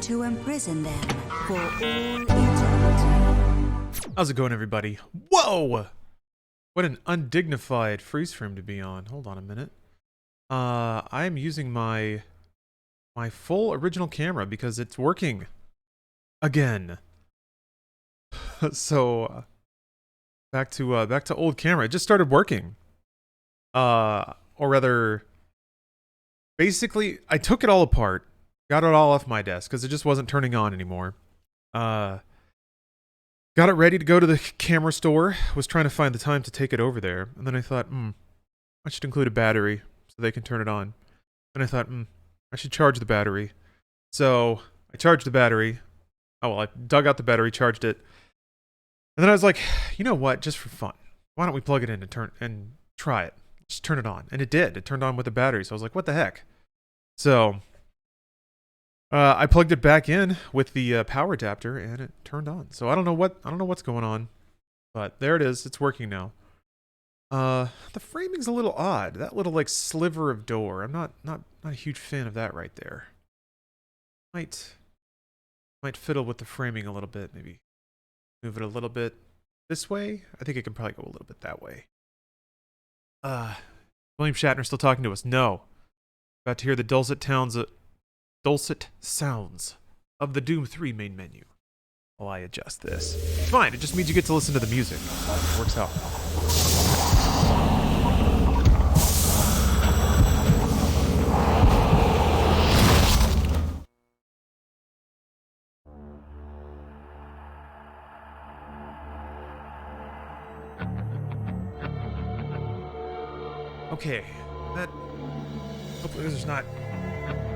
to imprison them for all eternity. How's it going, everybody? Whoa! What an undignified freeze frame to be on. Hold on a minute. I am using my full original camera because it's working again. So back to old camera. It just started working. Or rather, basically, I took it all apart, got it all off my desk because it just wasn't turning on anymore. Got it ready to go to the camera store, was trying to find the time to take it over there, and then I thought, I should include a battery so they can turn it on. Then I thought, I should charge the battery. So I charged the battery. Oh, well, I dug out the battery, charged it. And then I was like, you know what, just for fun, why don't we plug it in and try it? Just turn it on. And it did. It turned on with the battery, so I was like, what the heck? So I plugged it back in with the power adapter, and it turned on. So I don't know what's going on, but there it is. It's working now. The framing's a little odd. That little like sliver of door. I'm not a huge fan of that right there. Might fiddle with the framing a little bit. Maybe move it a little bit this way. I think it can probably go a little bit that way. William Shatner still talking to us? No. About to hear the dulcet sounds of the Doom 3 main menu. While I adjust this. It's fine, it just means you get to listen to the music. It works out. Okay, hopefully there's not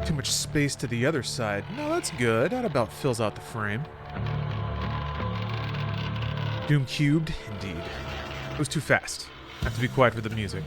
too much space to the other side. No, that's good. That about fills out the frame. Doom cubed, indeed. It was too fast. I have to be quiet for the music.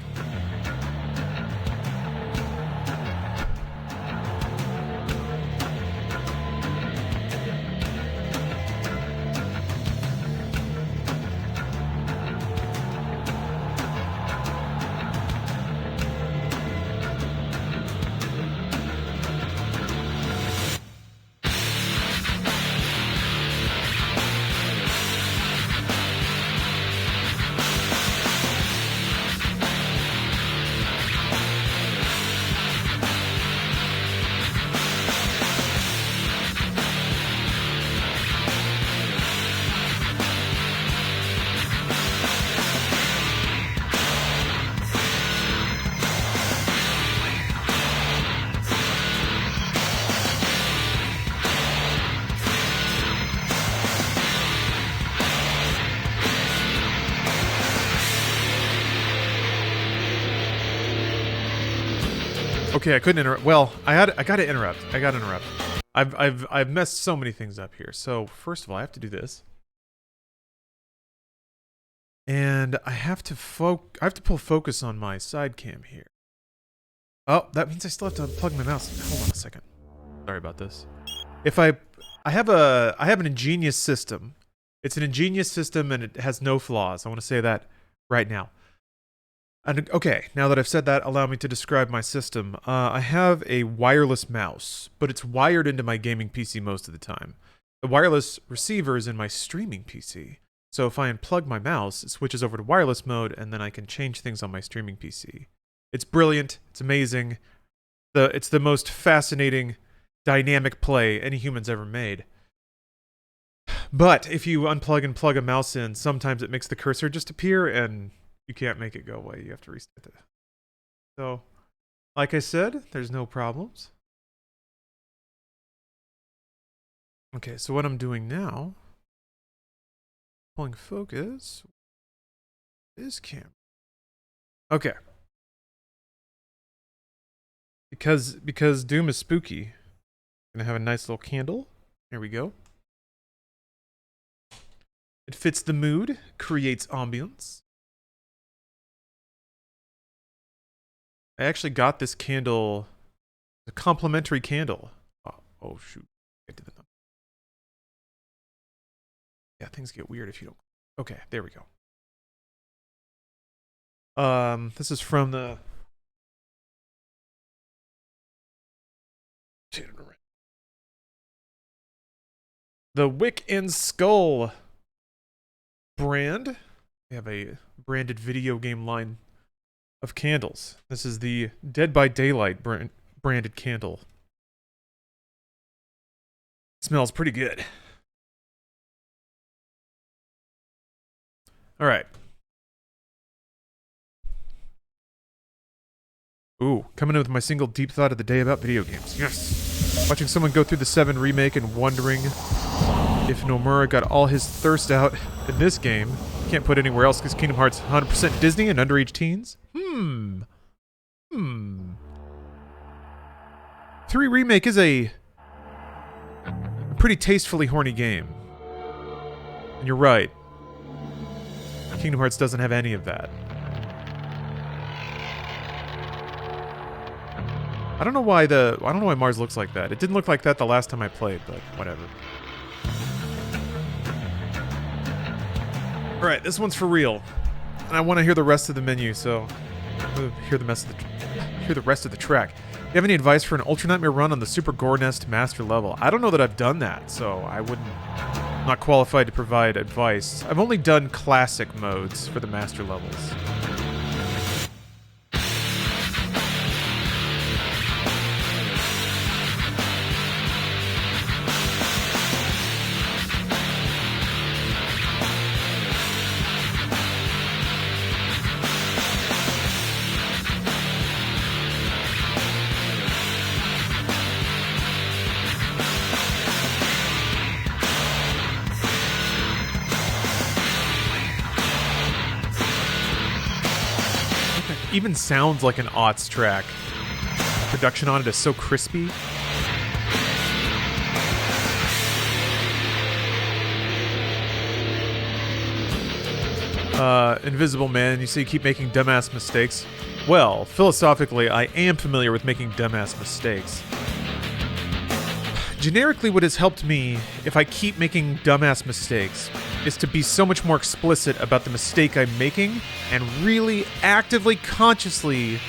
Okay, I couldn't interrupt. Well, I gotta interrupt. I've messed so many things up here. So first of all, I have to do this, and I have to pull focus on my side cam here. Oh, that means I still have to unplug my mouse. Hold on a second. Sorry about this. If I have an ingenious system. It's an ingenious system, and it has no flaws. I want to say that right now. And okay, now that I've said that, allow me to describe my system. I have a wireless mouse, but it's wired into my gaming PC most of the time. The wireless receiver is in my streaming PC. So if I unplug my mouse, it switches over to wireless mode, and then I can change things on my streaming PC. It's brilliant. It's amazing. It's the most fascinating, dynamic play any human's ever made. But if you unplug and plug a mouse in, sometimes it makes the cursor just appear, and you can't make it go away. You have to reset it. So, like I said, there's no problems. Okay, so what I'm doing now, pulling focus, this camera. Okay. Because Doom is spooky, I'm gonna have a nice little candle. Here we go. It fits the mood, creates ambience. I actually got this candle, a complimentary candle. Oh shoot. Yeah, things get weird if you don't. Okay, there we go. This is from the the Wick and Skull brand. They have a branded video game line of candles. This is the Dead by Daylight branded candle. Smells pretty good. All right. Ooh, coming in with my single deep thought of the day about video games. Yes! Watching someone go through the 7 remake and wondering if Nomura got all his thirst out in this game. Can't put anywhere else because Kingdom Hearts 100% Disney and underage teens? 3 Remake is a pretty tastefully horny game. And you're right. Kingdom Hearts doesn't have any of that. I don't know why Mars looks like that. It didn't look like that the last time I played, but whatever. Alright, this one's for real. And I want to hear the rest of the menu, so hear the rest of the track. Do you have any advice for an Ultra Nightmare run on the Super Gore Nest Master level? I don't know that I've done that, so I'm not qualified to provide advice. I've only done classic modes for the Master levels. Even sounds like an aughts track. Production on it is so crispy. Invisible Man, you say you keep making dumbass mistakes. Well, philosophically, I am familiar with making dumbass mistakes. Generically, what has helped me, if I keep making dumbass mistakes, is to be so much more explicit about the mistake I'm making and really actively, consciously,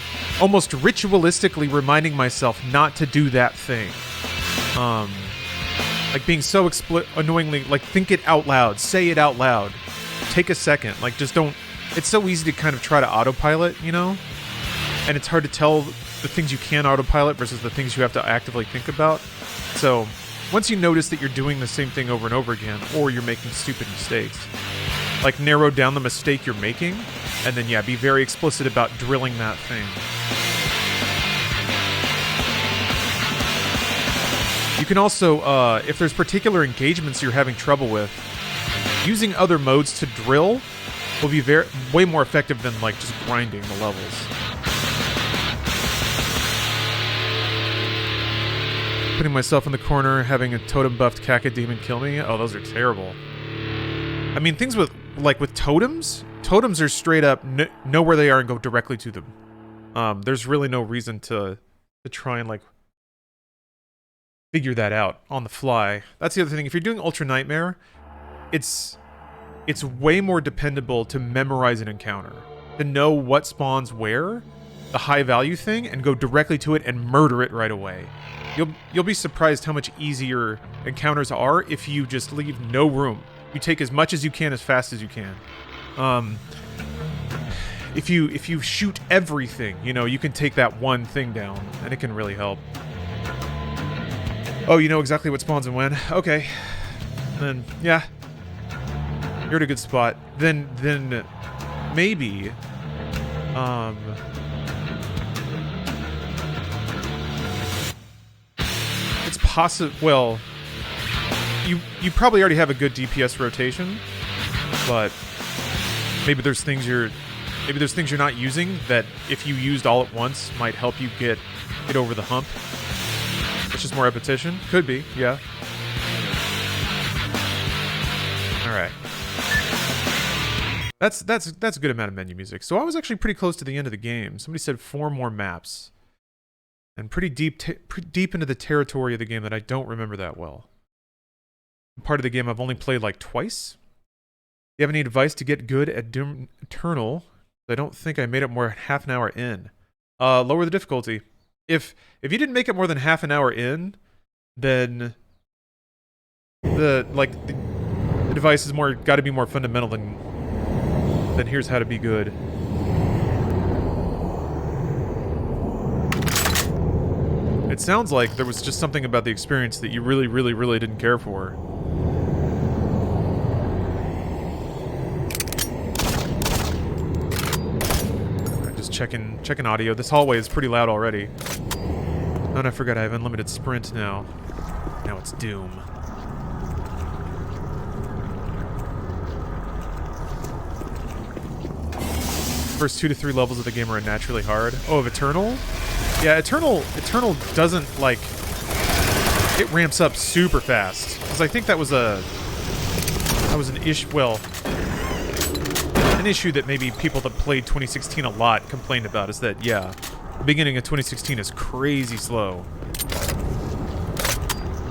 almost ritualistically reminding myself not to do that thing. Like being so annoyingly, like think it out loud, say it out loud, take a second, like just don't, it's so easy to kind of try to autopilot, you know? And it's hard to tell the things you can autopilot versus the things you have to actively think about. So, once you notice that you're doing the same thing over and over again, or you're making stupid mistakes, like narrow down the mistake you're making, and then be very explicit about drilling that thing. You can also, if there's particular engagements you're having trouble with, using other modes to drill will be way more effective than like just grinding the levels. Putting myself in the corner, having a totem buffed caca demon kill me. Oh, those are terrible. I mean, things with totems are straight up know where they are and go directly to them. There's really no reason to try and like figure that out on the fly. That's the other thing. If you're doing Ultra Nightmare, it's way more dependable to memorize an encounter, to know what spawns where, the high value thing, and go directly to it and murder it right away. You'll be surprised how much easier encounters are if you just leave no room. You take as much as you can as fast as you can. If you shoot everything, you can take that one thing down, and it can really help. Oh, you know exactly what spawns and when? Okay. Then, yeah. You're at a good spot. Then maybe, it's possible. Well, you probably already have a good DPS rotation, but maybe there's things you're not using that if you used all at once might help you get over the hump. It's just more repetition. Could be, yeah. All right. That's a good amount of menu music. So I was actually pretty close to the end of the game. Somebody said 4 more maps. And pretty deep into the territory of the game that I don't remember that well. Part of the game I've only played like twice. Do you have any advice to get good at Doom Eternal? I don't think I made it more than half an hour in. Lower the difficulty. If you didn't make it more than half an hour in, then The device is got to be more fundamental than here's how to be good. It sounds like there was just something about the experience that you really, really, really didn't care for. I'm just checking audio. This hallway is pretty loud already. Oh, and I forgot I have unlimited sprint now. Now it's Doom. First 2 to 3 levels of the game are unnaturally hard. Oh, of Eternal? Yeah, Eternal doesn't, like... It ramps up super fast. Because I think that was an issue that maybe people that played 2016 a lot complained about, is that, yeah, the beginning of 2016 is crazy slow.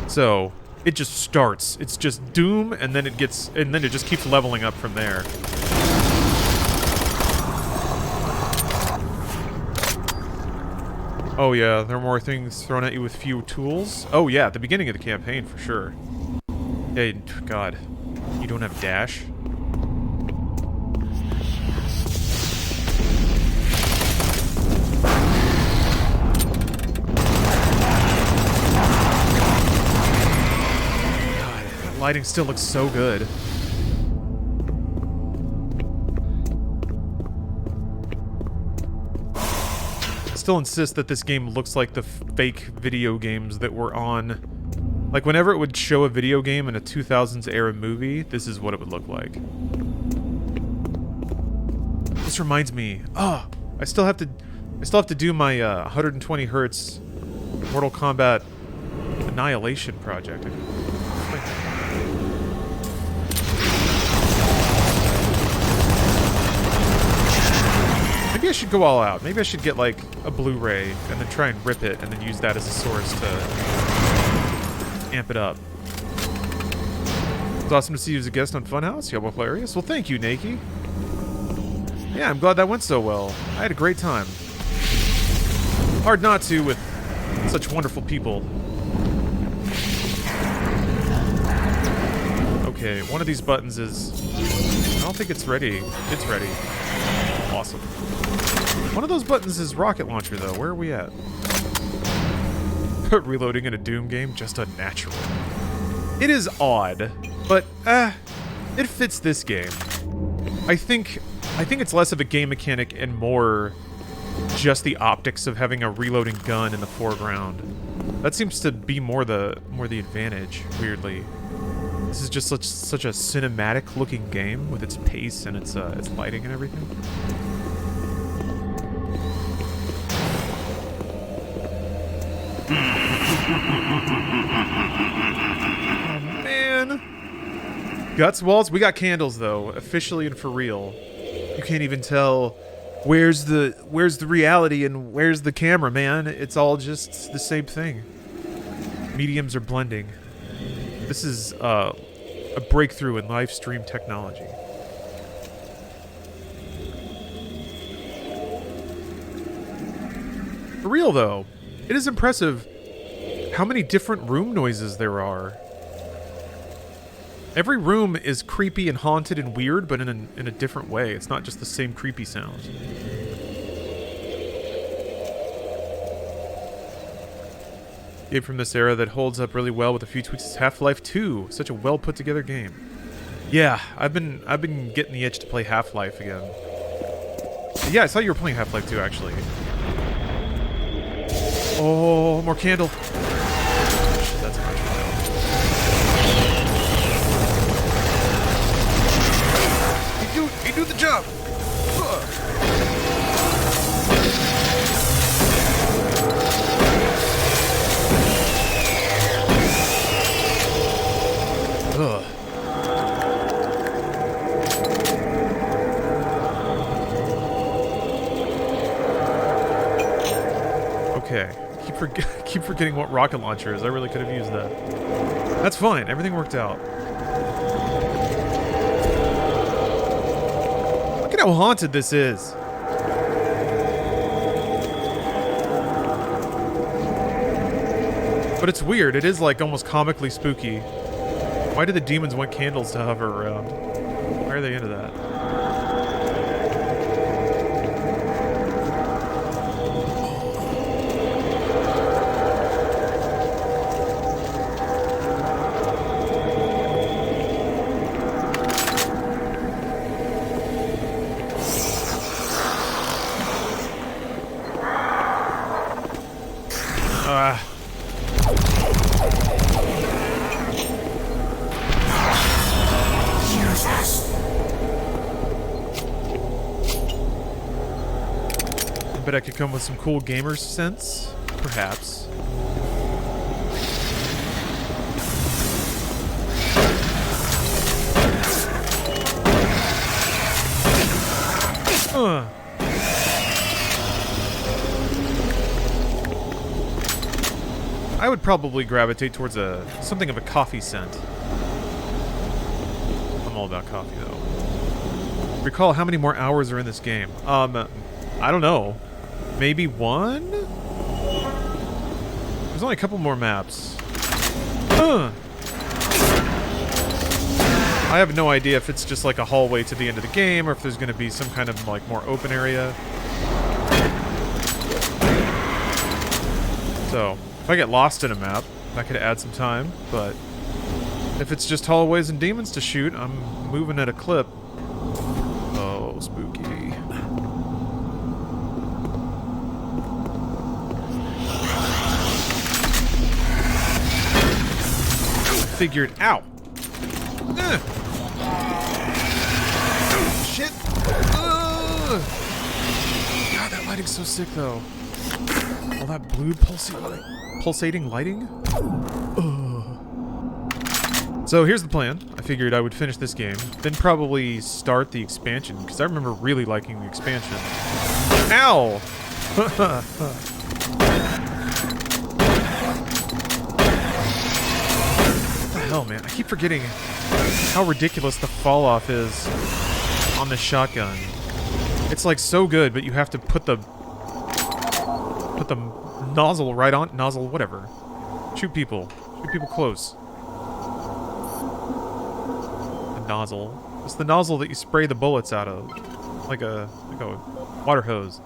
So, it just starts. It's just Doom, and then it just keeps leveling up from there. Oh yeah, there are more things thrown at you with few tools. Oh yeah, at the beginning of the campaign, for sure. Hey, God. You don't have dash? God, that lighting still looks so good. Still insist that this game looks like the fake video games that were on. Like, whenever it would show a video game in a 2000s era movie, this is what it would look like. This reminds me. Oh, I still have to do my 120 hertz Mortal Kombat Annihilation project. Maybe I should go all out. Maybe I should get, like, a Blu-ray and then try and rip it and then use that as a source to amp it up. It's awesome to see you as a guest on Funhouse. You're hilarious. Well, thank you, Nakey. Yeah, I'm glad that went so well. I had a great time. Hard not to with such wonderful people. Okay, one of these buttons is... I don't think it's ready. It's ready. Awesome. One of those buttons is rocket launcher, though. Where are we at? Reloading in a Doom game, just unnatural. It is odd, but it fits this game. I think it's less of a game mechanic and more just the optics of having a reloading gun in the foreground. That seems to be more the advantage, weirdly. This is just such a cinematic looking game with its pace and its lighting and everything. Oh man. Guts walls? We got candles though, officially and for real. You can't even tell where's the reality and where's the camera, man. It's all just the same thing. Mediums are blending. This is a breakthrough in live stream technology. For real though, it is impressive how many different room noises there are. Every room is creepy and haunted and weird, but in a different way. It's not just the same creepy sound. Game from this era that holds up really well with a few tweaks is Half-Life 2. Such a well put together game. Yeah, I've been getting the itch to play Half-Life again. Yeah, I saw you were playing Half-Life 2 actually. Oh, more candle. Shit, that's a much fun. He do the job. Ugh. Okay. Keep forgetting what rocket launcher is. I really could have used that. That's fine. Everything worked out. Look at how haunted this is. But it's weird. It is like almost comically spooky. Why do the demons want candles to hover around? Why are they into that? I bet I could come with some cool gamer sense, perhaps. I would probably gravitate towards something of a coffee scent. I'm all about coffee, though. Recall how many more hours are in this game? I don't know. Maybe one? There's only a couple more maps. I have no idea if it's just like a hallway to the end of the game or if there's going to be some kind of like more open area. So, if I get lost in a map, that could add some time, but if it's just hallways and demons to shoot, I'm moving at a clip. Oh, spooky. Figured out. Shit. God, that lighting's so sick, though. All that blue pulsating lighting. So here's the plan. I figured I would finish this game, then probably start the expansion, because I remember really liking the expansion. Ow! Hell, man, I keep forgetting how ridiculous the fall off is on the shotgun. It's like so good, but you have to put the nozzle right on whatever. Shoot people close. The nozzle. It's the nozzle that you spray the bullets out of, like a water hose.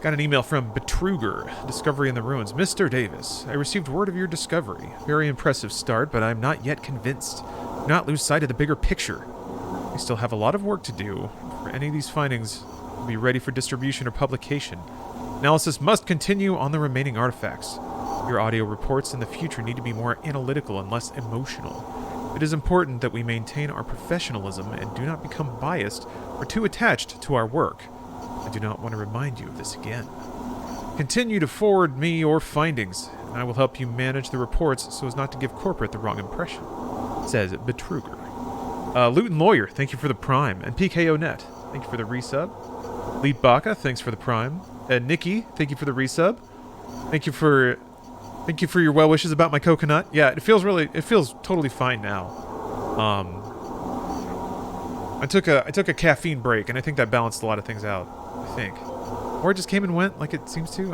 Got an email from Betruger, Discovery in the Ruins. Mr. Davis, I received word of your discovery. Very impressive start, but I'm not yet convinced. Do not lose sight of the bigger picture. We still have a lot of work to do. For any of these findings to be ready for distribution or publication. Analysis must continue on the remaining artifacts. Your audio reports in the future need to be more analytical and less emotional. It is important that we maintain our professionalism and do not become biased or too attached to our work. I do not want to remind you of this again. Continue to forward me your findings, and I will help you manage the reports so as not to give corporate the wrong impression, says Betruger. Luton Lawyer, thank you for the Prime, and PKO Net, thank you for the resub. Lead Baka, thanks for the Prime. And Nikki, thank you for the resub. Thank you for your well wishes about my coconut. Yeah, it feels totally fine now. I took a caffeine break, and I think that balanced a lot of things out. I think. Or it just came and went like it seems to.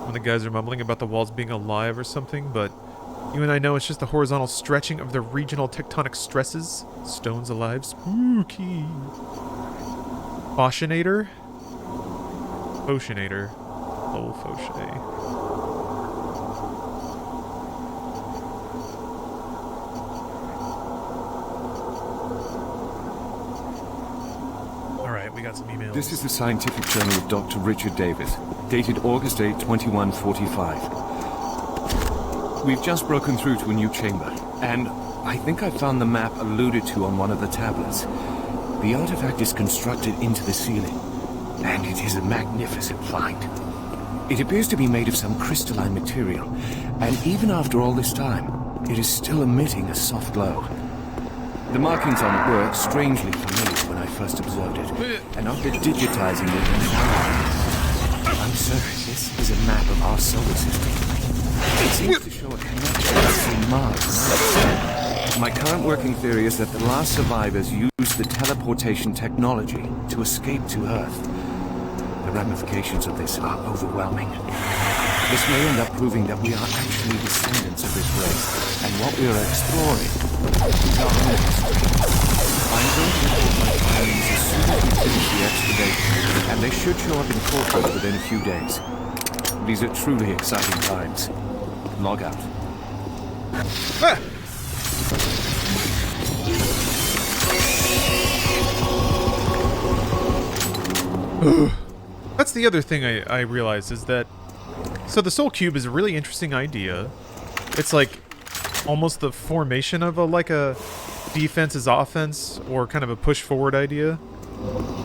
When the guys are mumbling about the walls being alive or something, but you and I know it's just the horizontal stretching of the regional tectonic stresses. Stones alive. Spooky. Foshinator? Foshinator. Oh, Fauché. Alright, we got some emails. This is the Scientific Journal of Dr. Richard Davis, dated August 8, 2145. We've just broken through to a new chamber, and I think I found the map alluded to on one of the tablets. The artifact is constructed into the ceiling, and it is a magnificent find. It appears to be made of some crystalline material, and even after all this time, it is still emitting a soft glow. The markings on it were strangely familiar when I first observed it, and after digitizing it, I'm certain this is a map of our solar system. It seems to show a connection between Mars and Earth. My current working theory is that the last survivors used the teleportation technology to escape to Earth. The ramifications of this are overwhelming. This may end up proving that we are actually descendants of this race, and what we are exploring is our own history. I'm going to report my findings as soon as we finish the excavation, and they should show up in corporate within a few days. These are truly exciting times. Log out. Ah! That's the other thing I realized is that... So the Soul Cube is a really interesting idea. It's like almost the formation of a defense is offense, or kind of a push forward idea.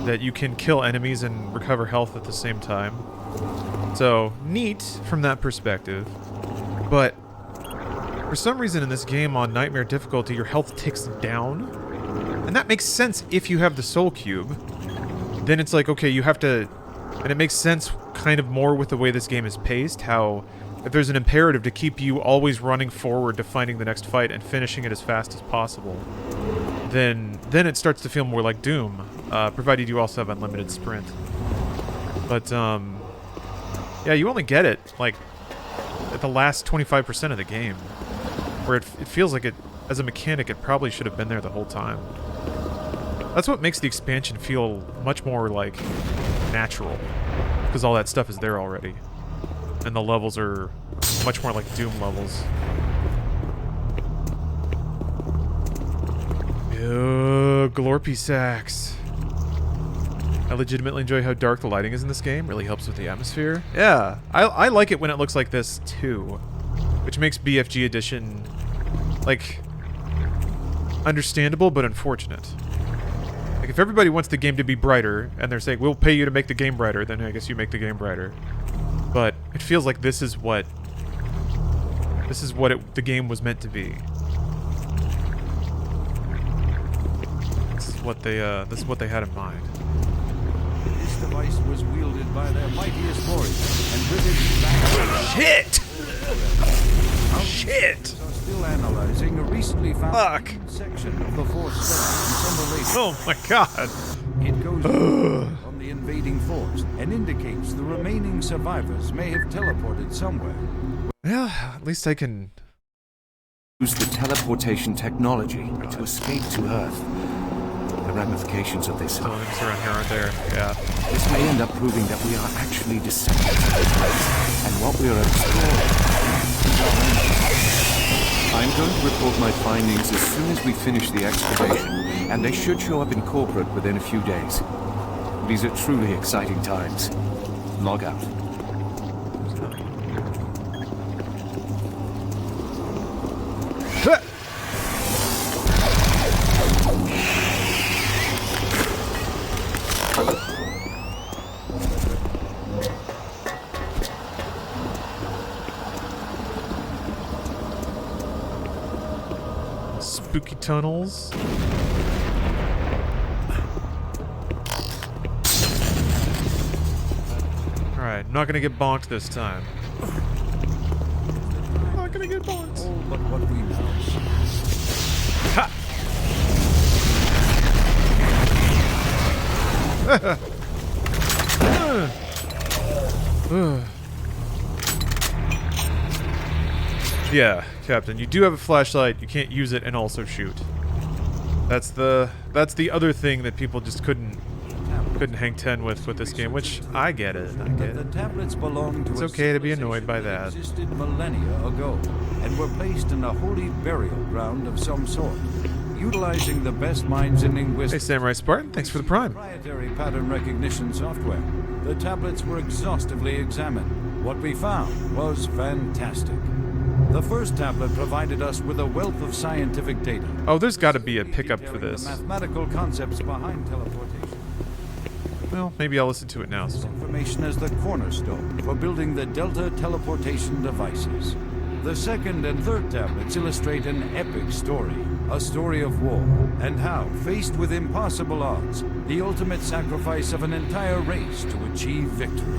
That you can kill enemies and recover health at the same time. So, neat from that perspective. But for some reason in this game on Nightmare difficulty, your health ticks down. And that makes sense if you have the Soul Cube. Then it's like, okay, you have to... And it makes sense kind of more with the way this game is paced, how if there's an imperative to keep you always running forward to finding the next fight and finishing it as fast as possible, then it starts to feel more like Doom, provided you also have unlimited sprint. But, yeah, you only get it, like, at the last 25% of the game, where it feels like it, as a mechanic, it probably should have been there the whole time. That's what makes the expansion feel much more, like, natural, because all that stuff is there already. And the levels are much more like Doom levels. Ugh, Glorpy sacks. I legitimately enjoy how dark the lighting is in this game. Really helps with the atmosphere. Yeah, I like it when it looks like this too, which makes BFG Edition, like, understandable but unfortunate. Like, if everybody wants the game to be brighter, and they're saying, we'll pay you to make the game brighter, then I guess you make the game brighter. But it feels like this is what the game was meant to be. This is what they had in mind. This device was wielded by their mightiest warriors and riveted back. Shit! Shit! Still analyzing a recently found section of the fourth stone. Oh my god! It goes on the invading force and indicates the remaining survivors may have teleported somewhere. Well, at least I can use the teleportation technology to escape to Earth. The ramifications of this around here aren't there. Yeah. This may end up proving that we are actually descendants of this race, and what we are exploring. I'm going to report my findings as soon as we finish the excavation, and they should show up in corporate within a few days. These are truly exciting times. Log out. Spooky tunnels. Alright, not gonna get bonked this time. Not gonna get bonked. Oh, but what we know. Ha! Yeah, Captain, you do have a flashlight. You can't use it and also shoot. That's the other thing that people just couldn't hang 10 with this game, which I get it. I get it. The tablets belong to It's okay to be annoyed by that. Existed millennia ago and were placed in a holy burial ground of some sort, utilizing the best minds in Hey, linguistics. Samurai Spartan, thanks for the prime. Proprietary pattern recognition software. The tablets were exhaustively examined. What we found was fantastic. The first tablet provided us with a wealth of scientific data. Oh, there's got to be a pickup for detailing this. the mathematical concepts behind teleportation. Well, maybe I'll listen to it now. This information is the cornerstone for building the Delta teleportation devices. The second and third tablets illustrate an epic story, a story of war, and how, faced with impossible odds, the ultimate sacrifice of an entire race to achieve victory.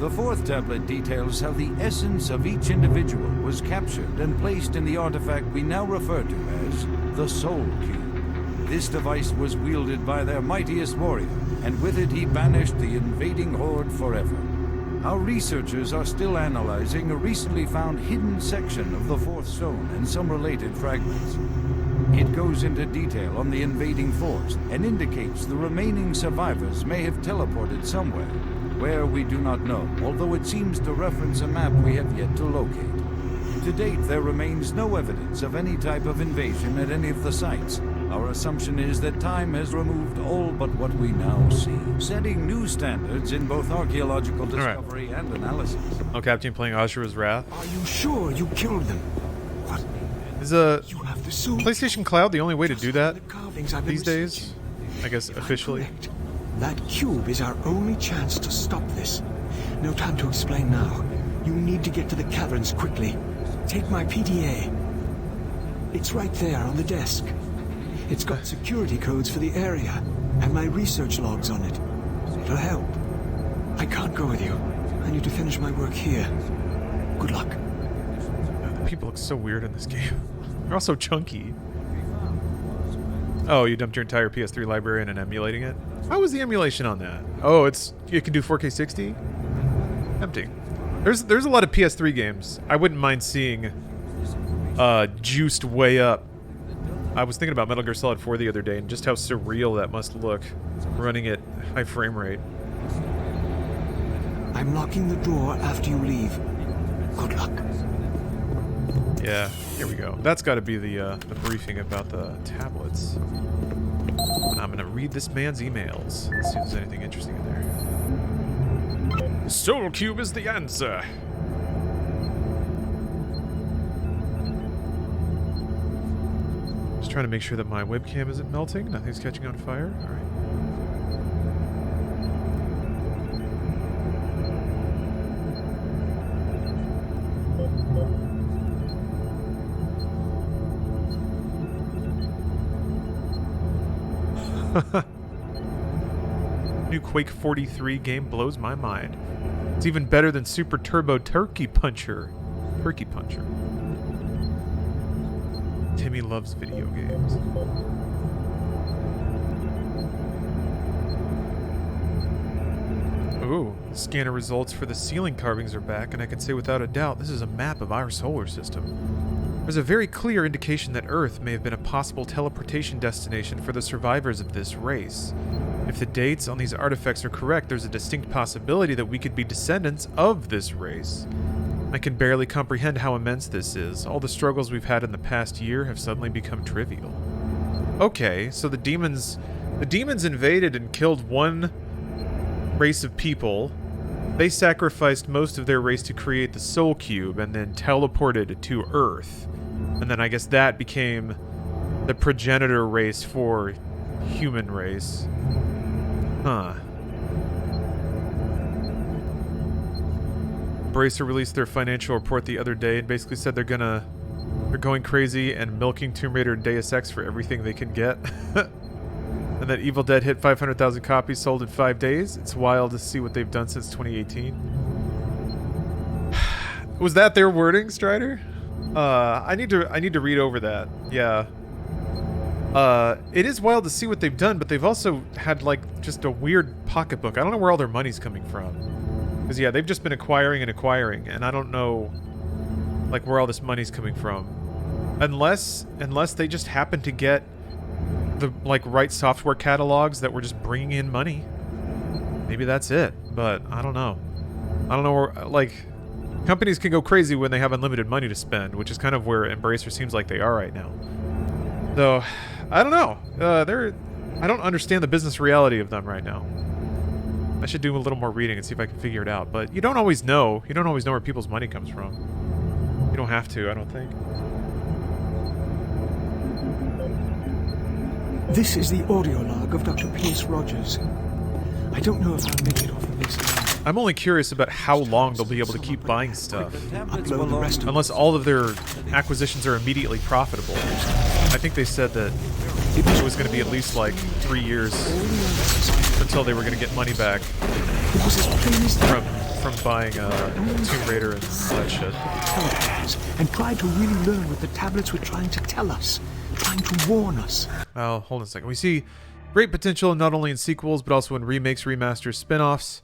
The fourth tablet details how the essence of each individual was captured and placed in the artifact we now refer to as the Soul Cube. This device was wielded by their mightiest warrior, and with it he banished the invading horde forever. Our researchers are still analyzing a recently found hidden section of the fourth stone and some related fragments. It goes into detail on the invading force and indicates the remaining survivors may have teleported somewhere. Where we do not know, although it seems to reference a map we have yet to locate. To date, there remains no evidence of any type of invasion at any of the sites. Our assumption is that time has removed all but what we now see, setting new standards in both archaeological discovery and analysis. Oh, Captain playing Ashura's Wrath. Are you sure you killed them? What? Is You have the suit. PlayStation Cloud the only way to do that The carvings I've been these days? researching. I guess If I'm officially. correct, that cube is our only chance to stop this. No time to explain now. You need to get to the caverns quickly. Take my PDA. It's right there on the desk. It's got security codes for the area and my research logs on it. It'll help. I can't go with you. I need to finish my work here. Good luck. The people look so weird in this game. They're all so chunky. Oh, you dumped your entire PS3 library in and emulating it? How was the emulation on that? Oh, it can do 4K 60? Tempting. There's a lot of PS3 games I wouldn't mind seeing juiced way up. I was thinking about Metal Gear Solid 4 the other day and just how surreal that must look running at high frame rate. I'm locking the door after you leave. Good luck. Yeah, here we go. That's got to be the briefing about the tablets. And I'm gonna read this man's emails. Let's see if there's anything interesting in there. Soul Cube is the answer. Just trying to make sure that my webcam isn't melting. Nothing's catching on fire. All right. New Quake 43 game blows my mind. It's even better than Super Turbo Turkey Puncher. Turkey Puncher. Timmy loves video games. Ooh, scanner results for the ceiling carvings are back, and I can say without a doubt this is a map of our solar system. There's a very clear indication that Earth may have been a possible teleportation destination for the survivors of this race. If the dates on these artifacts are correct, there's a distinct possibility that we could be descendants of this race. I can barely comprehend how immense this is. All the struggles we've had in the past year have suddenly become trivial. Okay, so the demons invaded and killed one race of people. They sacrificed most of their race to create the Soul Cube and then teleported to Earth. And then I guess that became the progenitor race for human race. Huh. Bracer released their financial report the other day and basically said they're going crazy and milking Tomb Raider and Deus Ex for everything they can get. And that Evil Dead hit 500,000 copies sold in 5 days. It's wild to see what they've done since 2018. Was that their wording, Strider? I need to read over that. Yeah. It is wild to see what they've done, but they've also had like just a weird pocketbook. I don't know where all their money's coming from. Because yeah, they've just been acquiring, and I don't know like where all this money's coming from. Unless they just happen to get the like right software catalogs that were just bringing in money. Maybe that's it, but I don't know. I don't know where, like, companies can go crazy when they have unlimited money to spend, which is kind of where Embracer seems like they are right now. So, I don't know. I don't understand the business reality of them right now. I should do a little more reading and see if I can figure it out, but you don't always know. You don't always know where people's money comes from. You don't have to, I don't think. This is the audio log of Dr. Pierce Rogers. I don't know if I'll make it off the list. I'm only curious about how long they'll be able to keep buying stuff. Upload the rest of Unless all of their acquisitions are immediately profitable. I think they said that it was going to be at least like 3 years until they were going to get money back from buying Tomb Raider and all that shit. Teleporters, and tried to really learn what the tablets were trying to tell us, trying to warn us. Oh, hold on a second. We see great potential not only in sequels, but also in remakes, remasters, spin-offs,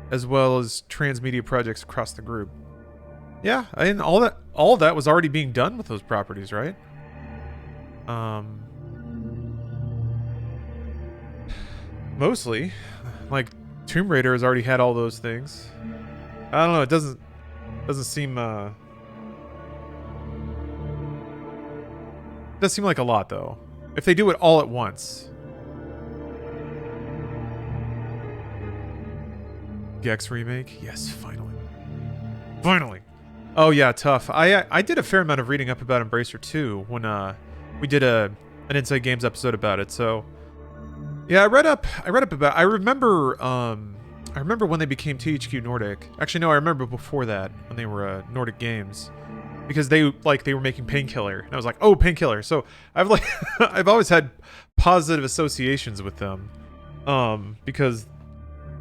as well as transmedia projects across the group. Yeah, and all that was already being done with those properties, right? Mostly. Like, Tomb Raider has already had all those things. I don't know, it doesn't seem, does seem like a lot, though. If they do it all at once. Gex remake? Yes, finally. Finally! Oh yeah, tough. I did a fair amount of reading up about Embracer 2 when we did an Inside Games episode about it, so... Yeah, I read up about... I remember when they became THQ Nordic. Actually, no, I remember before that, when they were Nordic Games. Because they were making Painkiller. And I was like, oh, Painkiller. So, I've I've always had positive associations with them. Because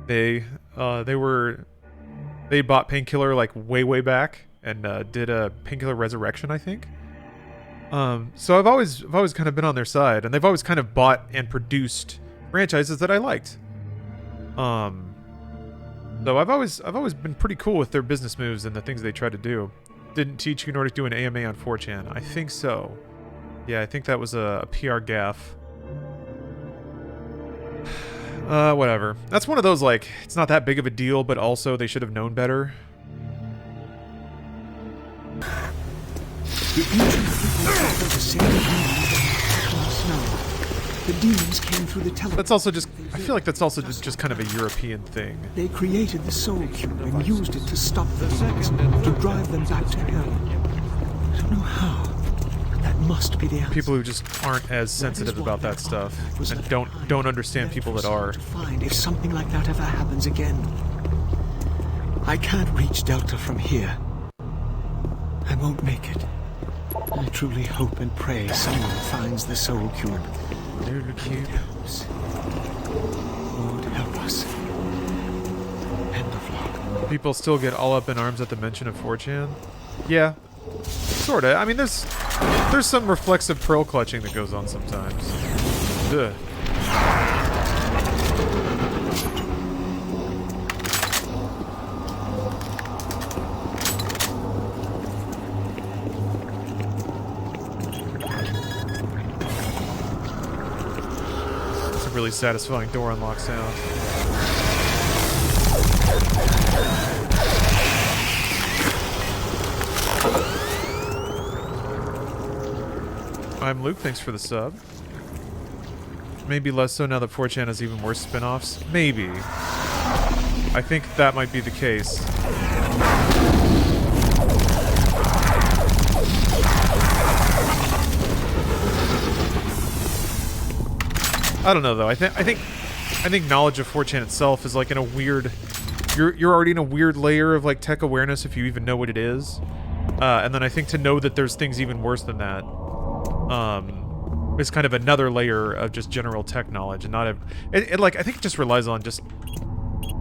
they bought Painkiller like way back and did a Painkiller Resurrection, I think. So I've always kind of been on their side, and they've always kind of bought and produced franchises that I liked. So I've always been pretty cool with their business moves and the things they try to do. Didn't THQ Nordic do an AMA on 4chan? I think so. Yeah, I think that was a PR gaffe. Whatever. That's one of those, like, it's not that big of a deal, but also they should have known better. The ancient people suffered the same demons last night. The demons came through the teleporter. That's also just, I feel like that's also just kind of a European thing. They created the Soul Cube and used it to stop the demons, to drive them back to hell. I don't know how, but that must be the answer. People who just aren't as sensitive about that stuff and don't understand people that are. To find if something like that ever happens again. I can't reach Delta from here. I won't make it. I truly hope and pray someone finds the Soul Cube. Lord Helps. Lord help us. End of vlog. People still get all up in arms at the mention of 4chan. Yeah, sorta. I mean, there's some reflexive pearl clutching that goes on sometimes. Ugh. Really satisfying door unlock sound. I'm Luke, thanks for the sub. Maybe less so now that 4chan has even worse spin-offs. Maybe. I think that might be the case. I don't know though. I think knowledge of 4chan itself is like in a weird. You're already in a weird layer of like tech awareness if you even know what it is, and then I think to know that there's things even worse than that, is kind of another layer of just general tech knowledge and not it like I think it just relies on just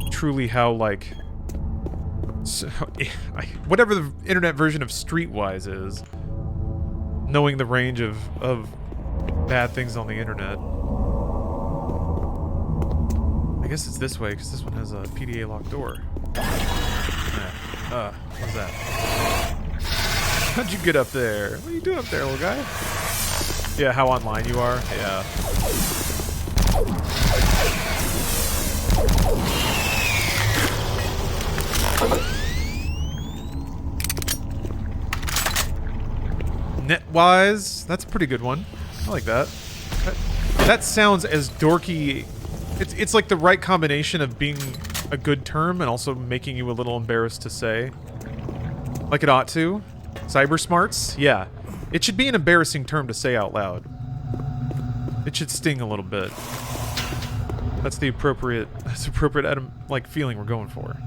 truly how like whatever the internet version of Streetwise is, knowing the range of bad things on the internet. I guess it's this way, because this one has a PDA locked door. Yeah. What's that? How'd you get up there? What are you doing up there, little guy? Yeah, how online you are? Yeah. Netwise, that's a pretty good one. I like that. That sounds as dorky. It's like the right combination of being a good term and also making you a little embarrassed to say. Like it ought to. Cyber smarts? Yeah. It should be an embarrassing term to say out loud. It should sting a little bit. That's the appropriate like feeling we're going for.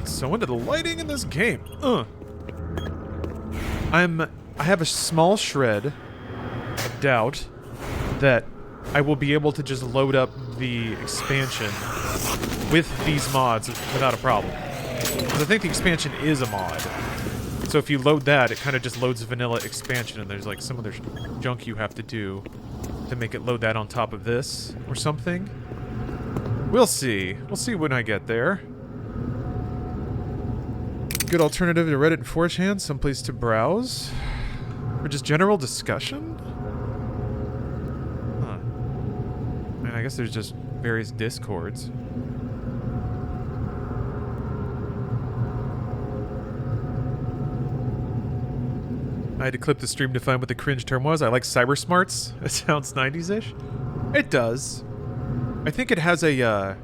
So into the lighting in this game. I have a small shred of doubt that I will be able to just load up the expansion with these mods without a problem. Because I think the expansion is a mod. So if you load that, it kind of just loads vanilla expansion, and there's like some other junk you have to do to make it load that on top of this or something. We'll see. We'll see when I get there. Good alternative to Reddit and 4chan, someplace to browse. Or just general discussion? Huh. I mean, I guess there's just various discords. I had to clip the stream to find what the cringe term was. I like cyber smarts. It sounds 90s-ish. It does. I think it has a, oh,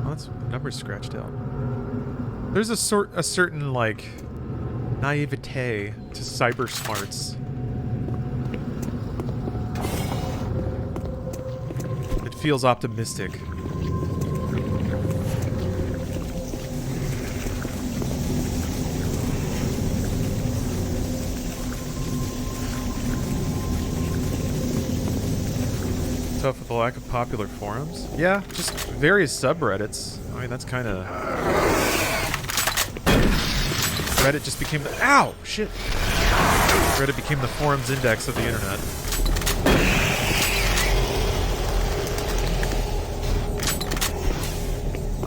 that's numbers scratched out. There's a certain, like, naivete to cyber smarts. It feels optimistic. Tough with the lack of popular forums? Yeah, just various subreddits. I mean, that's kind of... Reddit just became the... Ow! Shit! Reddit became the forums index of the internet.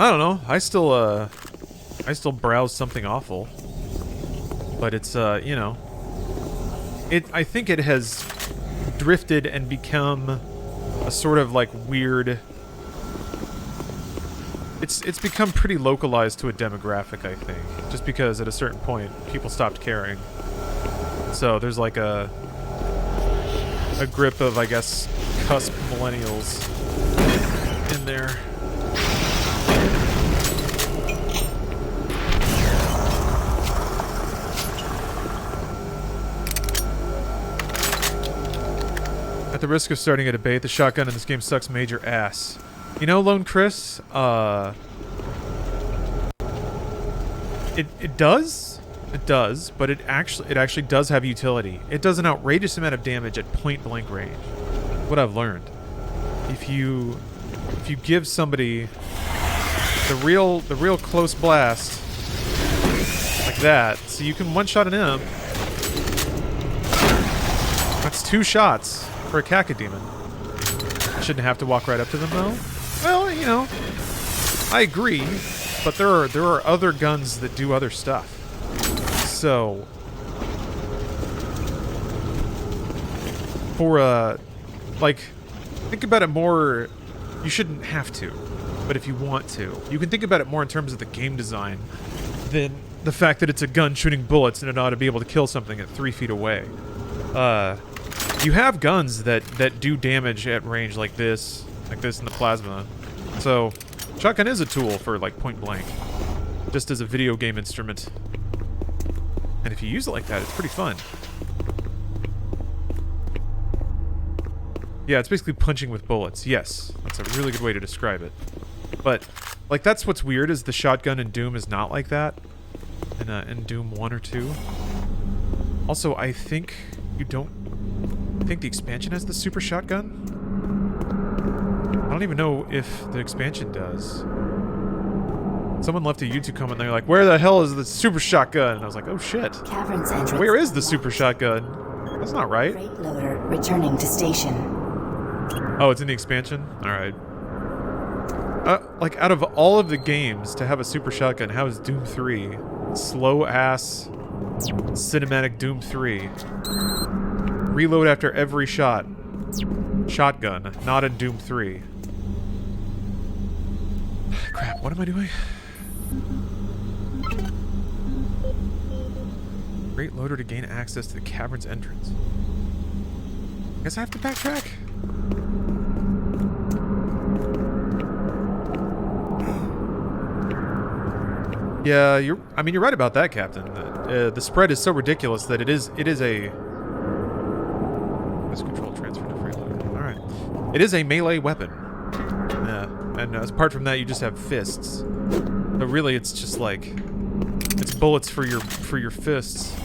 I don't know. I still browse something awful. But it's, you know... I think it has drifted and become... a sort of like weird... It's become pretty localized to a demographic, I think. Just because at a certain point, people stopped caring. So there's like a grip of, I guess, cusp millennials in there. At the risk of starting a debate, the shotgun in this game sucks major ass. You know, Lone Chris, it does, but it actually does have utility. It does an outrageous amount of damage at point blank range. What I've learned, if you give somebody the real close blast like that, so you can one shot an imp. That's 2 shots. For a cacodemon. I shouldn't have to walk right up to them, though. Well, you know, I agree, but there are other guns that do other stuff. So, for like, think about it more. You shouldn't have to, but if you want to, you can think about it more in terms of the game design than the fact that it's a gun shooting bullets and it ought to be able to kill something at 3 feet away. You have guns that do damage at range like this in the plasma. So, shotgun is a tool for, like, point blank. Just as a video game instrument. And if you use it like that, it's pretty fun. Yeah, it's basically punching with bullets. Yes, that's a really good way to describe it. But, like, that's what's weird, is the shotgun in Doom is not like that. In Doom 1 or 2. Also, I think you don't... I think the expansion has the super shotgun? I don't even know if the expansion does. Someone left a YouTube comment and they're like, where the hell is the super shotgun? And I was like, oh shit. Caverns entrance. Where is the super shotgun? That's not right. Freight loader returning to station. Oh, it's in the expansion? Alright. Like, out of all of the games to have a super shotgun, how is Doom 3? Slow-ass cinematic Doom 3. Reload after every shot. Shotgun, not in Doom 3. Crap, what am I doing? Great loader to gain access to the cavern's entrance. Guess I have to backtrack. Yeah, you're right about that, Captain. The spread is so ridiculous that it is a... Let's control transfer to freeloader. Alright. It is a melee weapon. Yeah. And apart from that, you just have fists. But really, it's just like... It's bullets for your fists.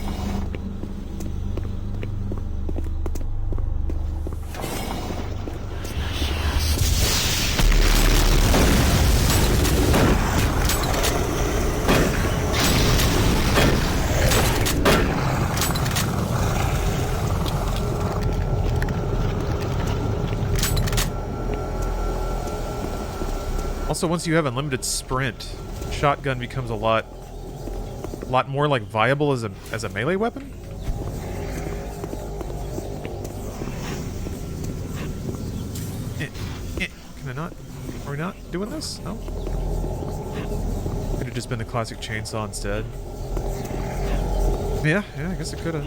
Also, once you have unlimited sprint, shotgun becomes a lot more like viable as a melee weapon. Can I not? Are we not doing this? No. Could have just been the classic chainsaw instead. Yeah, I guess it could have.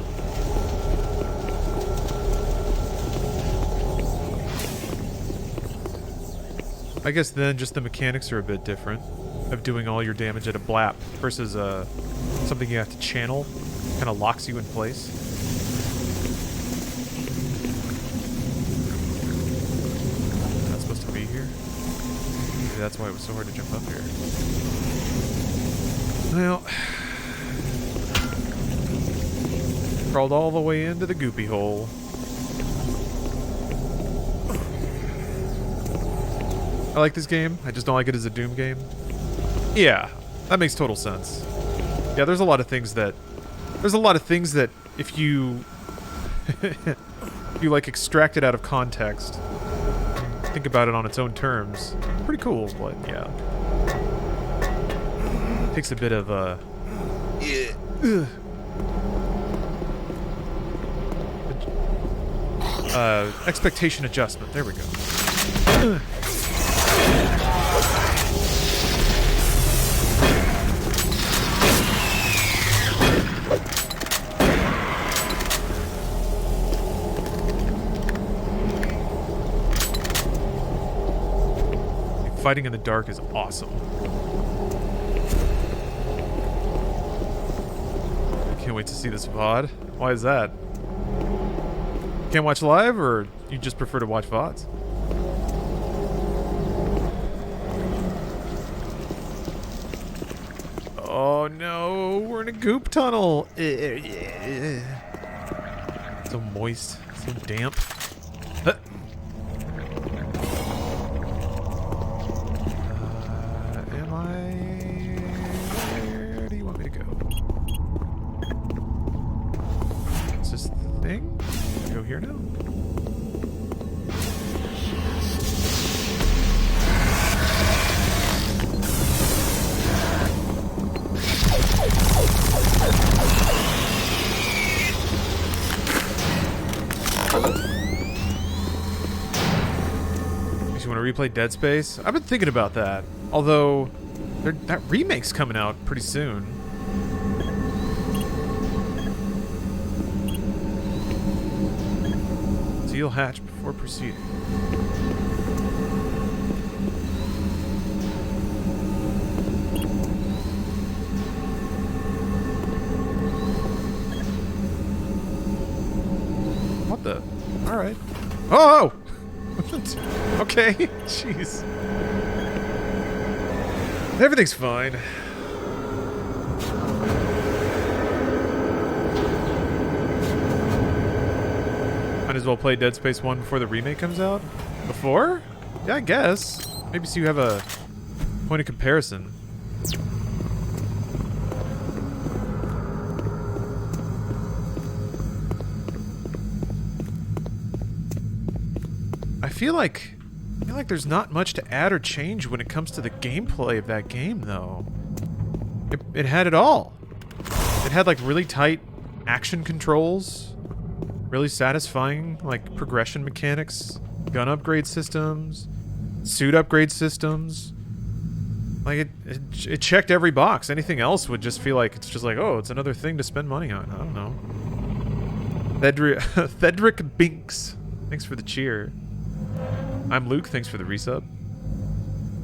I guess then just the mechanics are a bit different of doing all your damage at a blap versus something you have to channel, kind of locks you in place. Not supposed to be here. Maybe that's why it was so hard to jump up here. Well, crawled all the way into the goopy hole. I like this game. I just don't like it as a Doom game. Yeah, that makes total sense. Yeah, there's a lot of things that if you if you like extract it out of context, think about it on its own terms, pretty cool. But yeah, takes a bit of expectation adjustment. There we go. Fighting in the dark is awesome. I can't wait to see this VOD. Why is that? Can't watch live, or you just prefer to watch VODs? Oh no, we're in a goop tunnel. So moist, so damp. Where do you want me to go? What's this thing? Go here now? You want to replay Dead Space? I've been thinking about that. Although, that remake's coming out pretty soon. Seal hatch before proceeding. What the? Alright. Oh! Okay, jeez. Everything's fine. Might as well play Dead Space 1 before the remake comes out? Before? Yeah, I guess. Maybe so you have a point of comparison. I feel like there's not much to add or change when it comes to the gameplay of that game, though. It had it all. It had, like, really tight action controls, really satisfying, like, progression mechanics, gun upgrade systems, suit upgrade systems. Like, it checked every box. Anything else would just feel like it's just like, oh, it's another thing to spend money on. I don't know. Thedrick Binks. Thanks for the cheer. I'm Luke, thanks for the resub.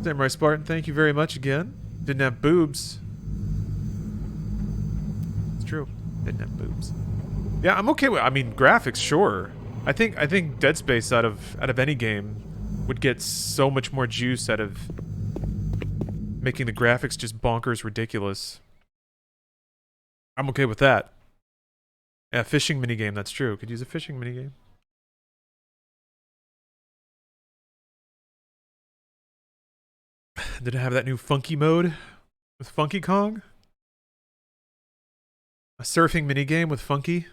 Samurai Spartan, thank you very much again. Didn't have boobs. It's true. Didn't have boobs. Yeah, I'm okay with, I mean, graphics, sure. I think Dead Space out of any game would get so much more juice out of making the graphics just bonkers ridiculous. I'm okay with that. Yeah, fishing minigame, that's true. Could use a fishing minigame. Did it have that new funky mode with Funky Kong? A surfing minigame with Funky?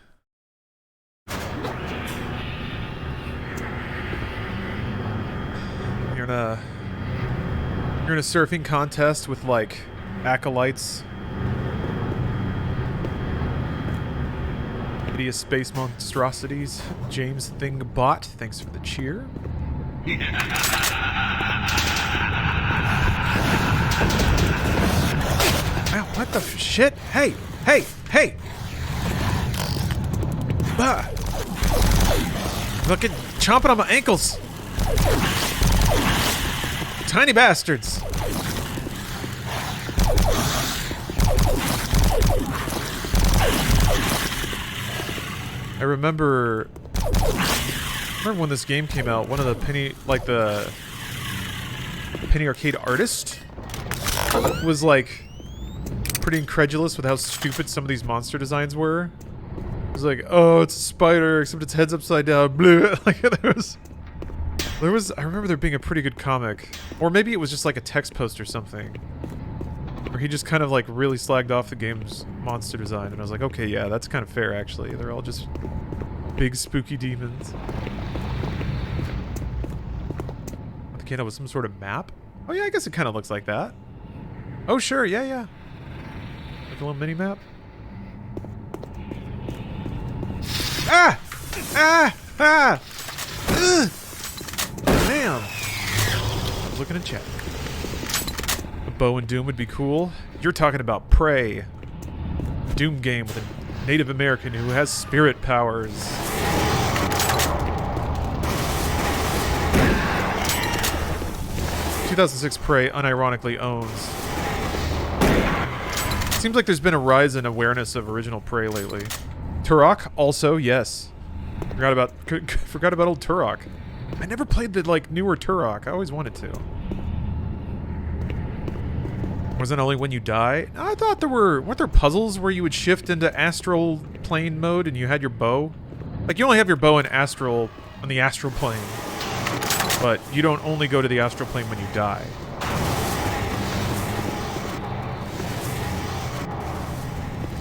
You're in a surfing contest with like acolytes. Hideous space monstrosities. James Thingbot, thanks for the cheer. Ow, what the shit? Hey! Hey! Hey! Ah. Fucking chomping on my ankles! Tiny bastards! I remember when this game came out, one of the Penny Arcade artist was like pretty incredulous with how stupid some of these monster designs were. It was like, oh, it's a spider, except its head's upside down. Blue. Like there was. I remember there being a pretty good comic, or maybe it was just like a text post or something, where he just kind of like really slagged off the game's monster design, and I was like, okay, yeah, that's kind of fair actually. They're all just big spooky demons. The candle was some sort of map. Oh yeah, I guess it kind of looks like that. Oh sure, yeah, yeah. Like a little mini map. Ah! Ah! Ah! Ugh! Damn! I was looking at chat. A bow and Doom would be cool. You're talking about Prey. Doom game with a Native American who has spirit powers. ...2006 Prey unironically owns. Seems like there's been a rise in awareness of original Prey lately. Turok, also, yes. Forgot about old Turok. I never played the, like, newer Turok. I always wanted to. Wasn't only when you die? No, I thought weren't there puzzles where you would shift into astral plane mode and you had your bow? Like, you only have your bow in the astral plane. But you don't only go to the astral plane when you die.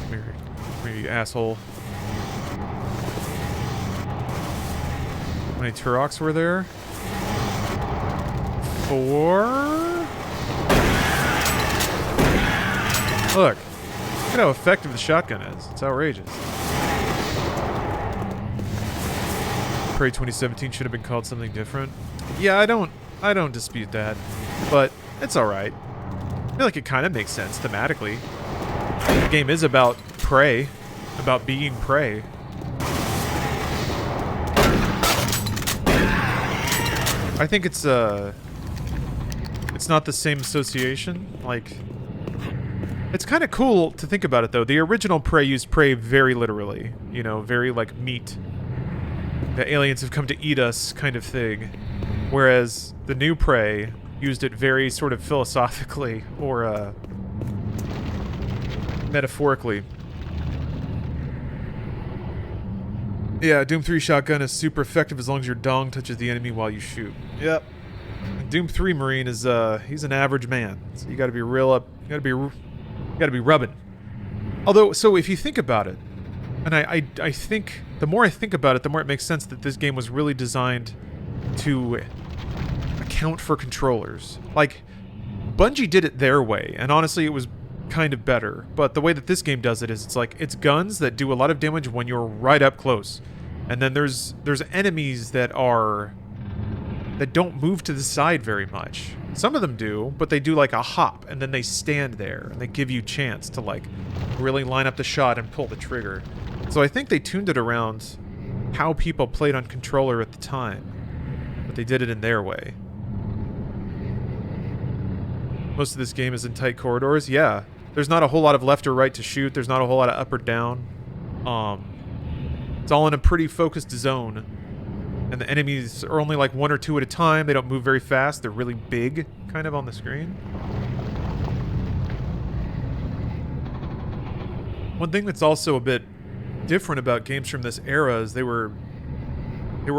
Come here, you asshole. How many Turoks were there? 4? Look. Look at how effective the shotgun is. It's outrageous. Prey 2017 should have been called something different. Yeah, I don't dispute that. But it's alright. I feel like it kind of makes sense thematically. The game is about prey. About being prey. I think it's not the same association. Like, it's kind of cool to think about it though. The original Prey used prey very literally. You know, very like meat. The aliens have come to eat us kind of thing. Whereas the new Prey used it very sort of philosophically or metaphorically. Yeah, Doom 3 shotgun is super effective as long as your dong touches the enemy while you shoot. Yep. And Doom 3 Marine is he's an average man. So you got to be real up. You got to be rubbing. Although, so if you think about it, and I think the more I think about it, the more it makes sense that this game was really designed to account for controllers. Like, Bungie did it their way, and honestly, it was kind of better. But the way that this game does it is, it's like it's guns that do a lot of damage when you're right up close, and then there's enemies that don't move to the side very much. Some of them do, but they do like a hop, and then they stand there, and they give you a chance to like really line up the shot and pull the trigger. So I think they tuned it around how people played on controller at the time, but they did it in their way. Most of this game is in tight corridors. Yeah, there's not a whole lot of left or right to shoot. There's not a whole lot of up or down. It's all in a pretty focused zone. And the enemies are only like 1 or 2 at a time. They don't move very fast. They're really big, kind of, on the screen. One thing that's also a bit different about games from this era is they were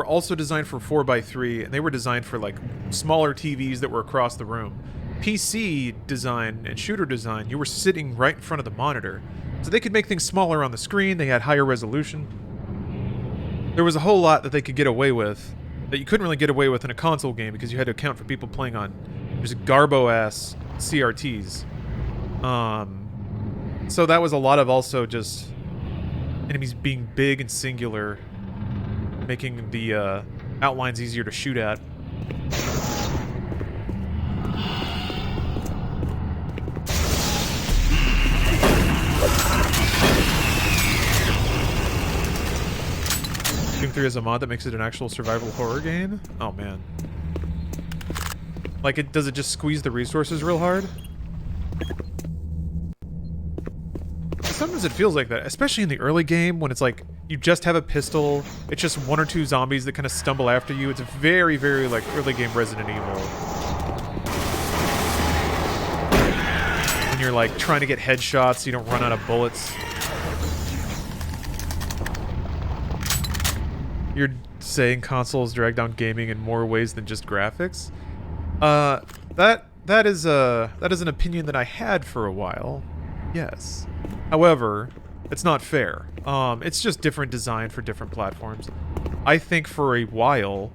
also designed for 4x3, and they were designed for like smaller TVs that were across the room. PC design and shooter design, you were sitting right in front of the monitor, so they could make things smaller on the screen. They had higher resolution. There was a whole lot that they could get away with that you couldn't really get away with in a console game because you had to account for people playing on just garbo-ass CRTs. So that was a lot of also just enemies being big and singular, making the outlines easier to shoot at. Doom 3 has a mod that makes it an actual survival horror game? Oh man. Like, does it just squeeze the resources real hard? Sometimes it feels like that, especially in the early game when it's like you just have a pistol, it's just one or two zombies that kind of stumble after you. It's very, very like early game Resident Evil. When you're like trying to get headshots so you don't run out of bullets. You're saying consoles drag down gaming in more ways than just graphics? That is an opinion that I had for a while. Yes. However, it's not fair. It's just different design for different platforms. I think for a while,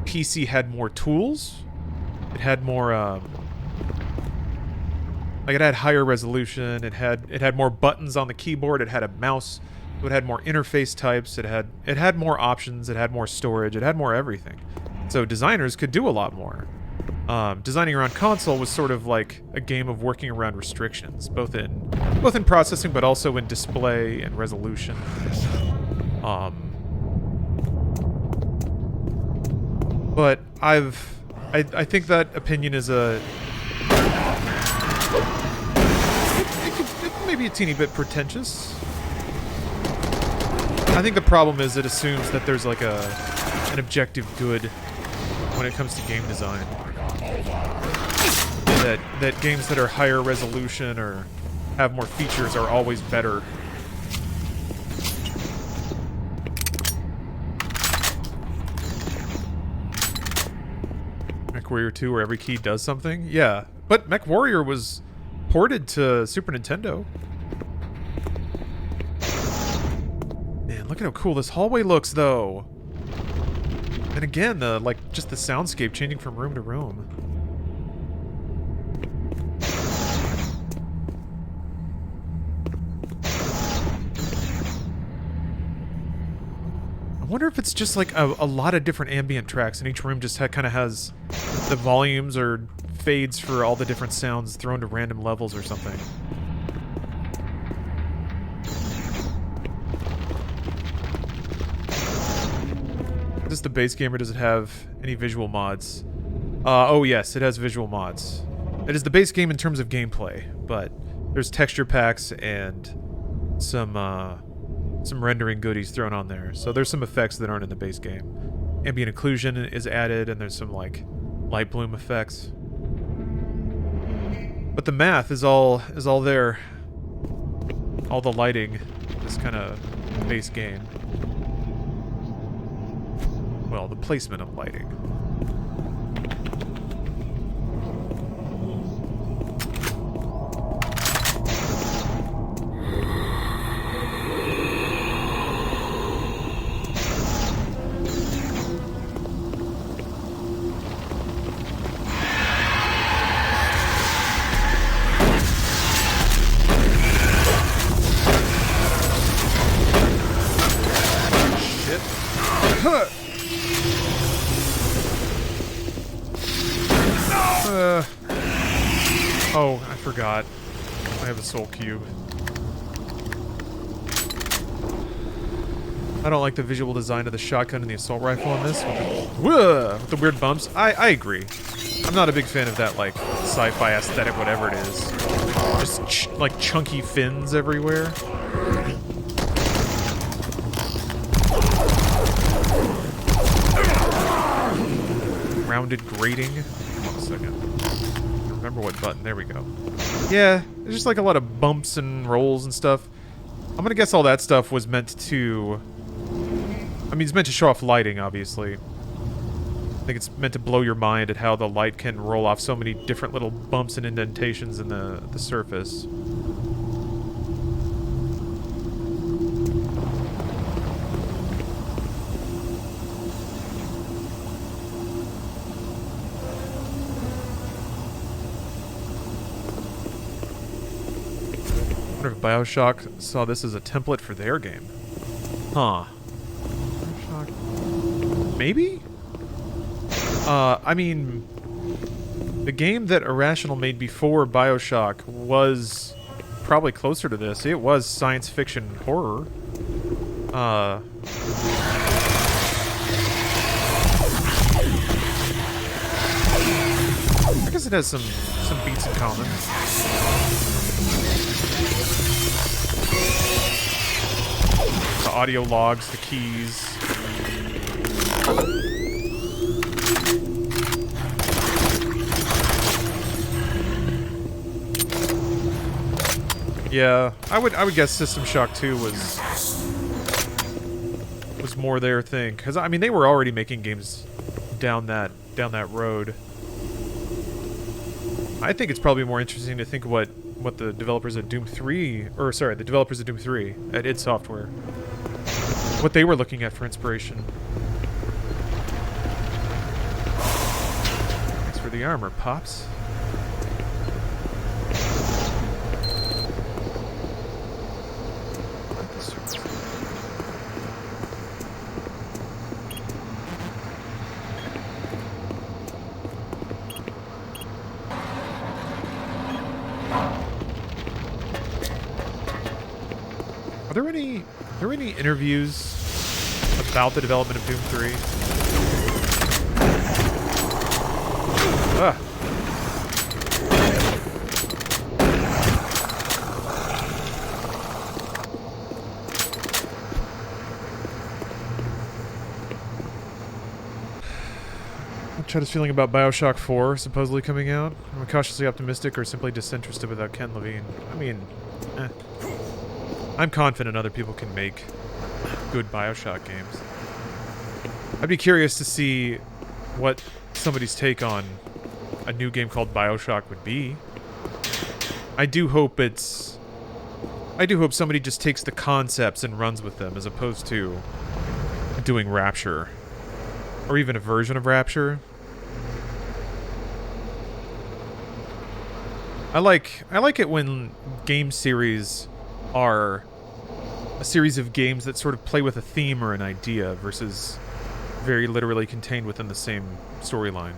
PC had more tools. It had more, like it had higher resolution. It had more buttons on the keyboard. It had a mouse. It had more interface types. It had more options. It had more storage. It had more everything. So designers could do a lot more. Designing around console was sort of like a game of working around restrictions, both in processing, but also in display and resolution. But I think that opinion is maybe a teeny bit pretentious. I think the problem is it assumes that there's like an objective good when it comes to game design. That games that are higher resolution or have more features are always better. MechWarrior 2 where every key does something? Yeah. But MechWarrior was ported to Super Nintendo. Man, look at how cool this hallway looks though. And again, just the soundscape changing from room to room. I wonder if it's just like a lot of different ambient tracks, and each room just kind of has the volumes or fades for all the different sounds thrown to random levels or something. Is this the base game, or does it have any visual mods? Oh yes, it has visual mods. It is the base game in terms of gameplay, but there's texture packs and some rendering goodies thrown on there. So there's some effects that aren't in the base game. Ambient occlusion is added, and there's some like light bloom effects. But the math is all there. All the lighting, this kind of base game. Well, the placement of lighting. Oh, I forgot. I have a soul cube. I don't like the visual design of the shotgun and the assault rifle in this. With the weird bumps. I agree. I'm not a big fan of that, like, sci-fi aesthetic, whatever it is. Just, like, chunky fins everywhere. Rounded grating. Hold on a second. Remember what button. There we go. Yeah, there's just like a lot of bumps and rolls and stuff. I'm gonna guess all that stuff was meant to... I mean, it's meant to show off lighting, obviously. I think it's meant to blow your mind at how the light can roll off so many different little bumps and indentations in the surface. I wonder if Bioshock saw this as a template for their game. Huh. Bioshock. Maybe? I mean, the game that Irrational made before Bioshock was probably closer to this. It was science fiction horror. I guess it has some beats in common. The audio logs, the keys. Yeah, I would guess System Shock 2 was more their thing, cuz I mean they were already making games down that road. I think it's probably more interesting to think what the developers at Doom 3, or sorry, the developers at Doom 3 at id Software, what they were looking at for inspiration. Thanks for the armor, Pops. Are there any interviews about the development of Doom 3? Ah. Chad's feeling about Bioshock 4 supposedly coming out. I'm cautiously optimistic or simply disinterested without Ken Levine. I mean, I'm confident other people can make good Bioshock games. I'd be curious to see what somebody's take on a new game called Bioshock would be. I do hope somebody just takes the concepts and runs with them as opposed to doing Rapture. Or even a version of Rapture. I like it when game series are a series of games that sort of play with a theme or an idea versus very literally contained within the same storyline.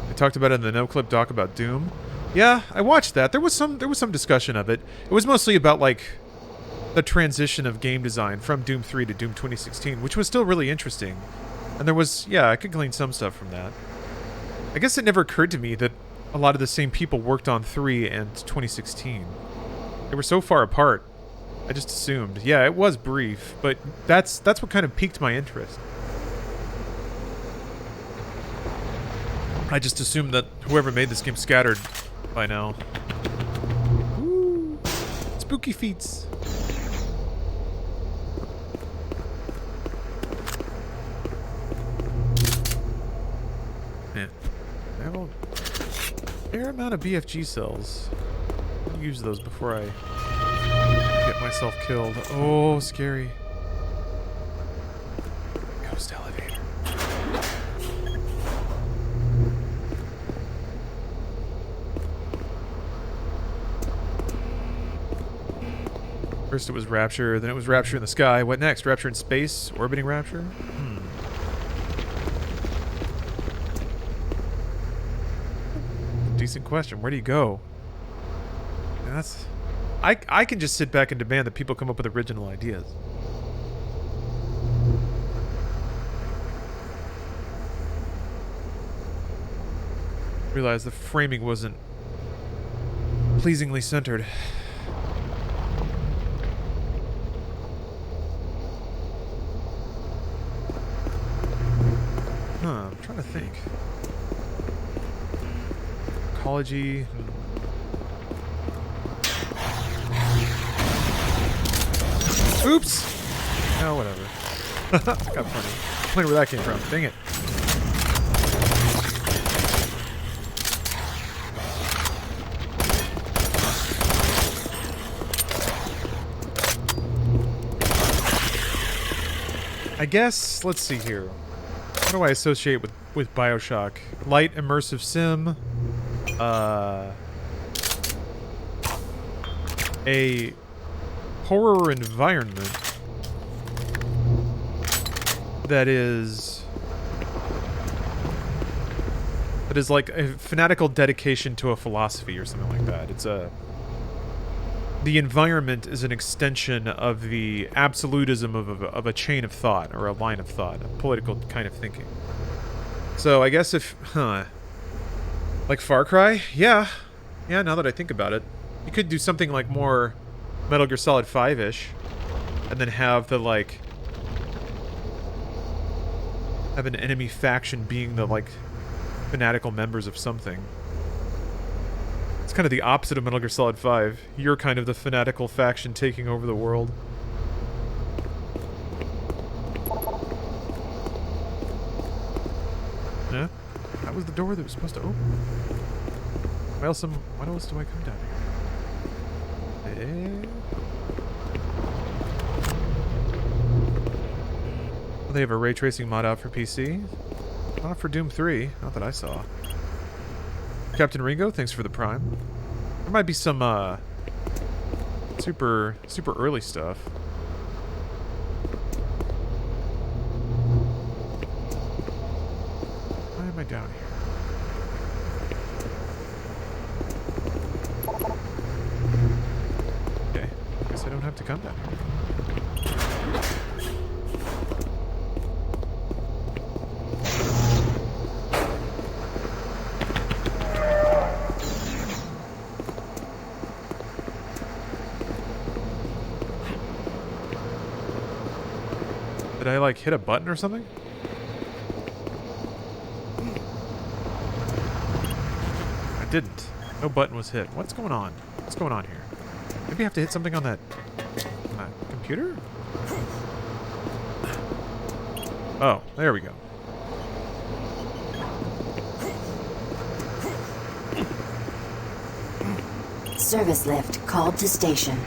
I talked about it in the no-clip doc about Doom. Yeah, I watched that. There was some discussion of it. It was mostly about like the transition of game design from Doom 3 to Doom 2016, which was still really interesting. And there was, yeah, I could glean some stuff from that. I guess it never occurred to me that a lot of the same people worked on 3 and 2016. They were so far apart. I just assumed. Yeah, it was brief, but that's what kind of piqued my interest. I just assumed that whoever made this game scattered by now. Ooh, spooky feats. Man, I have a fair amount of BFG cells. I'll use those before I get myself killed. Oh, scary. Ghost elevator. First it was Rapture, then it was Rapture in the sky. What next? Rapture in space? Orbiting Rapture? Decent question. Where do you go? And that's... I can just sit back and demand that people come up with original ideas. Realized the framing wasn't pleasingly centered. I'm trying to think. Ecology. Oops! Oh, whatever. That got funny. I wonder where that came from. Dang it. I guess, let's see here. What do I associate with Bioshock? Light immersive sim. A horror environment that is like a fanatical dedication to a philosophy or something like that. It's the environment is an extension of the absolutism of a chain of thought or a line of thought, a political kind of thinking. So I guess if, like Far Cry? Yeah, now that I think about it. You could do something like more Metal Gear Solid 5-ish, and then have the, like, have an enemy faction being the, like, fanatical members of something. It's kind of the opposite of Metal Gear Solid 5. You're kind of the fanatical faction taking over the world. Yeah? That was the door that was supposed to open. Why else do I come down here? Well, they have a ray tracing mod out for PC. Not for Doom 3. Not that I saw. Captain Ringo, thanks for the Prime. There might be some, super early stuff. Why am I down here? Okay, guess I don't have to come down here. Did I, like, hit a button or something? I didn't. No button was hit. What's going on? What's going on here? Maybe I have to hit something on that computer? Oh, there we go. Service lift called to station.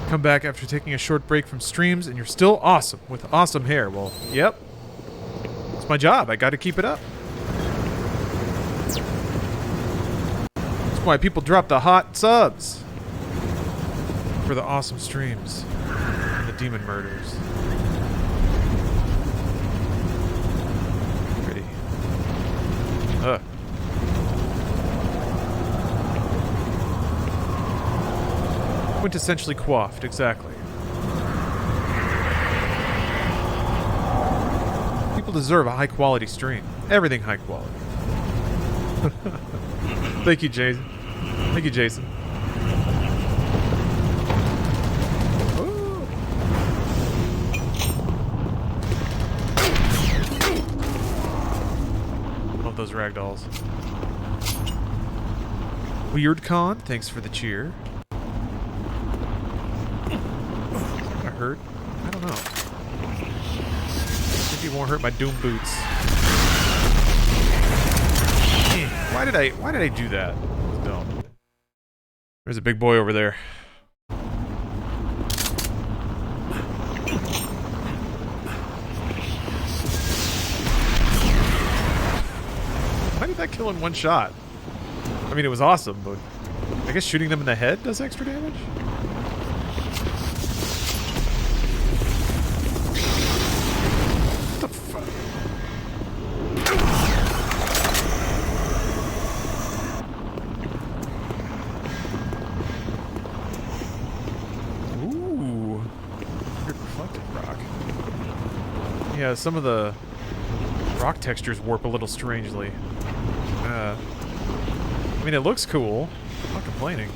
Come back after taking a short break from streams and you're still awesome with awesome hair. Well, yep. It's my job. I got to keep it up. That's why people drop the hot subs for the awesome streams and the demon murders. Pretty. Ugh. Quintessentially coiffed, exactly. People deserve a high-quality stream. Everything high quality. Thank you, Jason. Thank you, Jason. Ooh. Love those ragdolls. Weird Con, thanks for the cheer. Hurt? I don't know. Maybe it won't hurt my Doom boots. Why did I do that? Dumb. There's a big boy over there. Why did that kill in one shot? I mean, it was awesome, but I guess shooting them in the head does extra damage? Yeah, some of the rock textures warp a little strangely. I mean, it looks cool. I'm not complaining.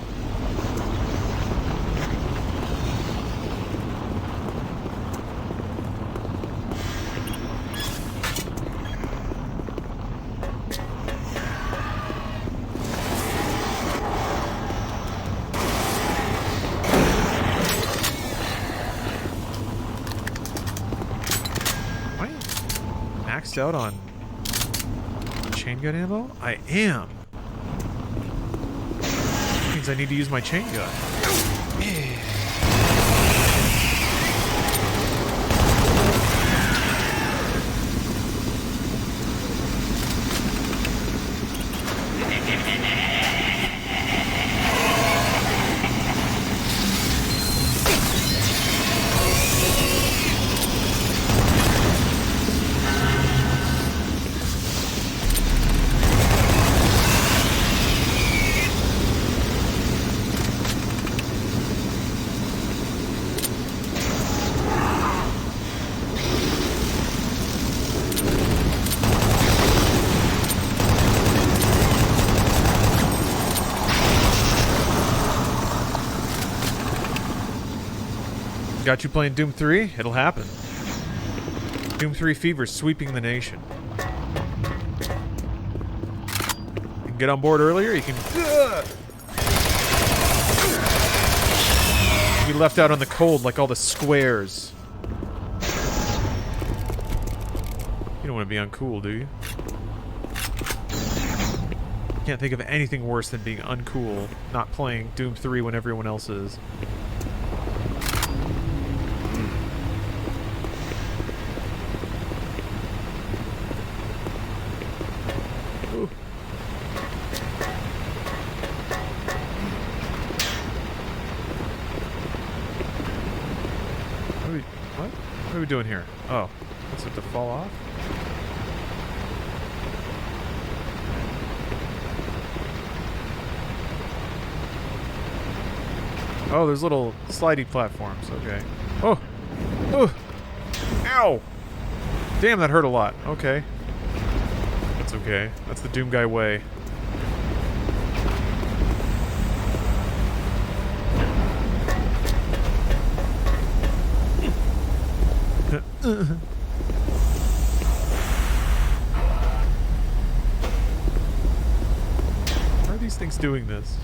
Maxed out on chain gun ammo? I am. That means I need to use my chain gun. Got you playing Doom 3? It'll happen. Doom 3 fever sweeping the nation. You can get on board earlier, you can be left out on the cold like all the squares. You don't want to be uncool, do you? Can't think of anything worse than being uncool, not playing Doom 3 when everyone else is. What are we doing here? Oh, is it to fall off? Oh, there's little slidey platforms. Okay. Oh! Oh! Ow! Damn, that hurt a lot. Okay. That's okay. That's the Doom Guy way. How are these things doing this?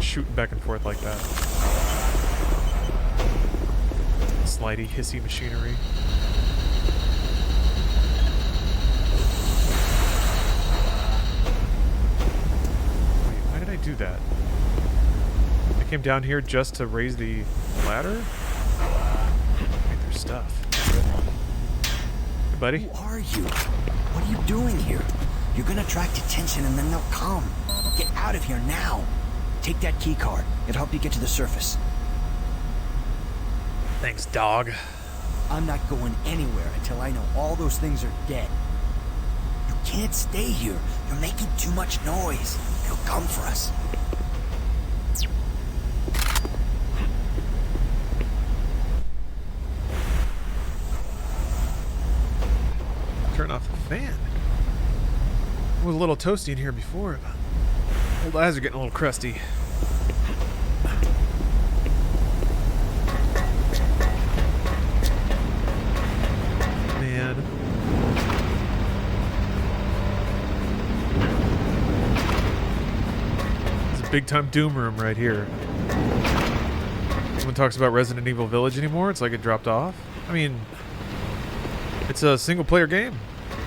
Shooting back and forth like that. Slidey, hissy machinery. Wait, why did I do that? I came down here just to raise the ladder? Wait, there's stuff. Buddy? Who are you? What are you doing here? You're gonna attract attention and then they'll come. Get out of here now. Take that key card. It'll help you get to the surface. Thanks, dog. I'm not going anywhere until I know all those things are dead. You can't stay here. You're making too much noise. They'll come for us. Turn off the fan. It was a little toasty in here before, but old eyes are getting a little crusty. Man. It's a big time Doom room right here. No one talks about Resident Evil Village anymore. It's like it dropped off. I mean, it's a single player game.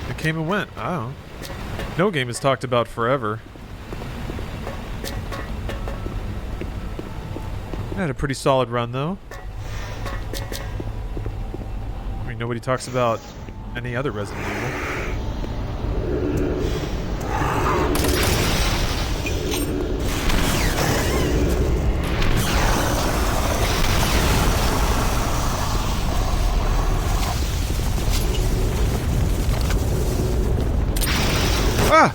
It came and went. I don't know. No game is talked about forever. It had a pretty solid run though. I mean, nobody talks about any other Resident Evil. Ah!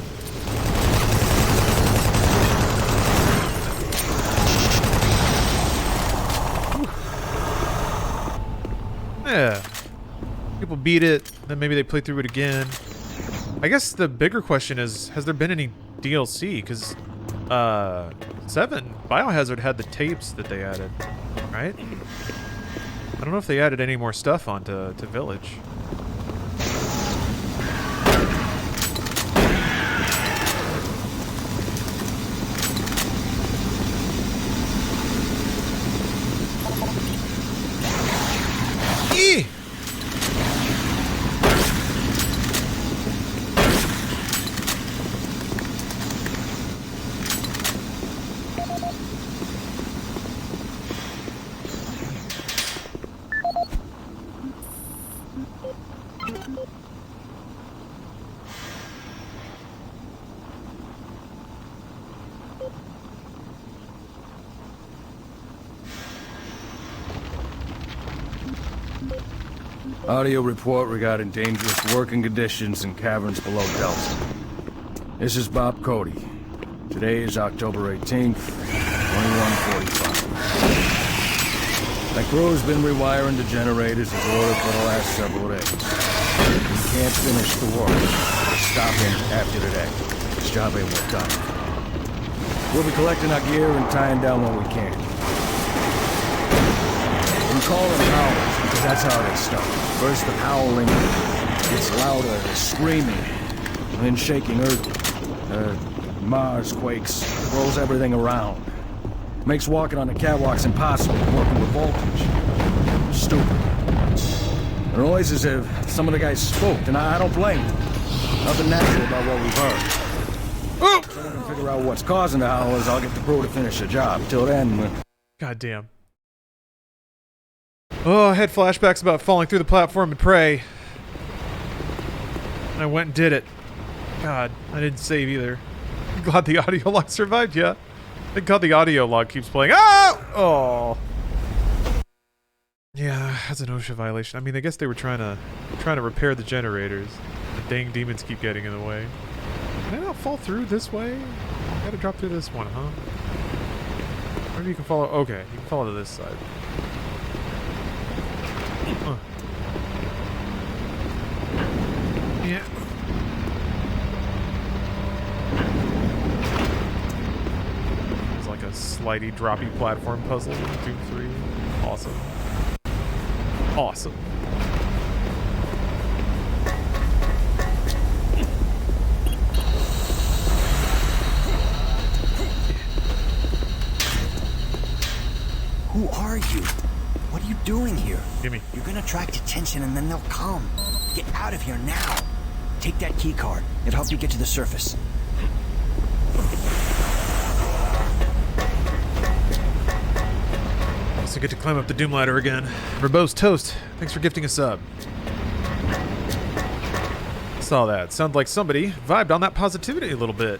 Yeah. People beat it, then maybe they play through it again. I guess the bigger question is, has there been any DLC? Because 7, Biohazard had the tapes that they added, right? I don't know if they added any more stuff onto Village. Eee! Audio report regarding dangerous working conditions in caverns below Delta. This is Bob Cody. Today is October 18th, 2145. My crew has been rewiring the generators as ordered for the last several days. We can't finish the work. We're stopping after today. This job ain't worked out. We'll be collecting our gear and tying down what we can. We call them howlers because that's how they start. First the howling gets louder, the screaming, and then shaking earth. Mars quakes, rolls everything around. Makes walking on the catwalks impossible, working with voltage. Stupid. The noise is as if some of the guys spooked, and I don't blame them. Nothing natural about what we've heard. Oh! So I can figure out what's causing the howlers. I'll get the crew to finish the job. Till then, God damn. Oh, I had flashbacks about falling through the platform and Prey. And I went and did it. God, I didn't save either. Glad the audio log survived, yeah. Thank God the audio log keeps playing. Oh! Oh. Yeah, that's an OSHA violation. I mean, I guess they were trying to repair the generators. The dang demons keep getting in the way. Can I not fall through this way? I gotta drop through this one, huh? Maybe you can follow. Okay, you can follow to this side. Huh. Yeah. It's like a slidey, droppy platform puzzle in Doom 3. Awesome. Awesome. Who are you? What are you doing here? Gimme. You're gonna attract attention and then they'll come. Get out of here now. Take that key card. It'll help you get to the surface. Also get to climb up the Doom ladder again. Verbose Toast, thanks for gifting a sub. Saw that. Sounded like somebody vibed on that positivity a little bit.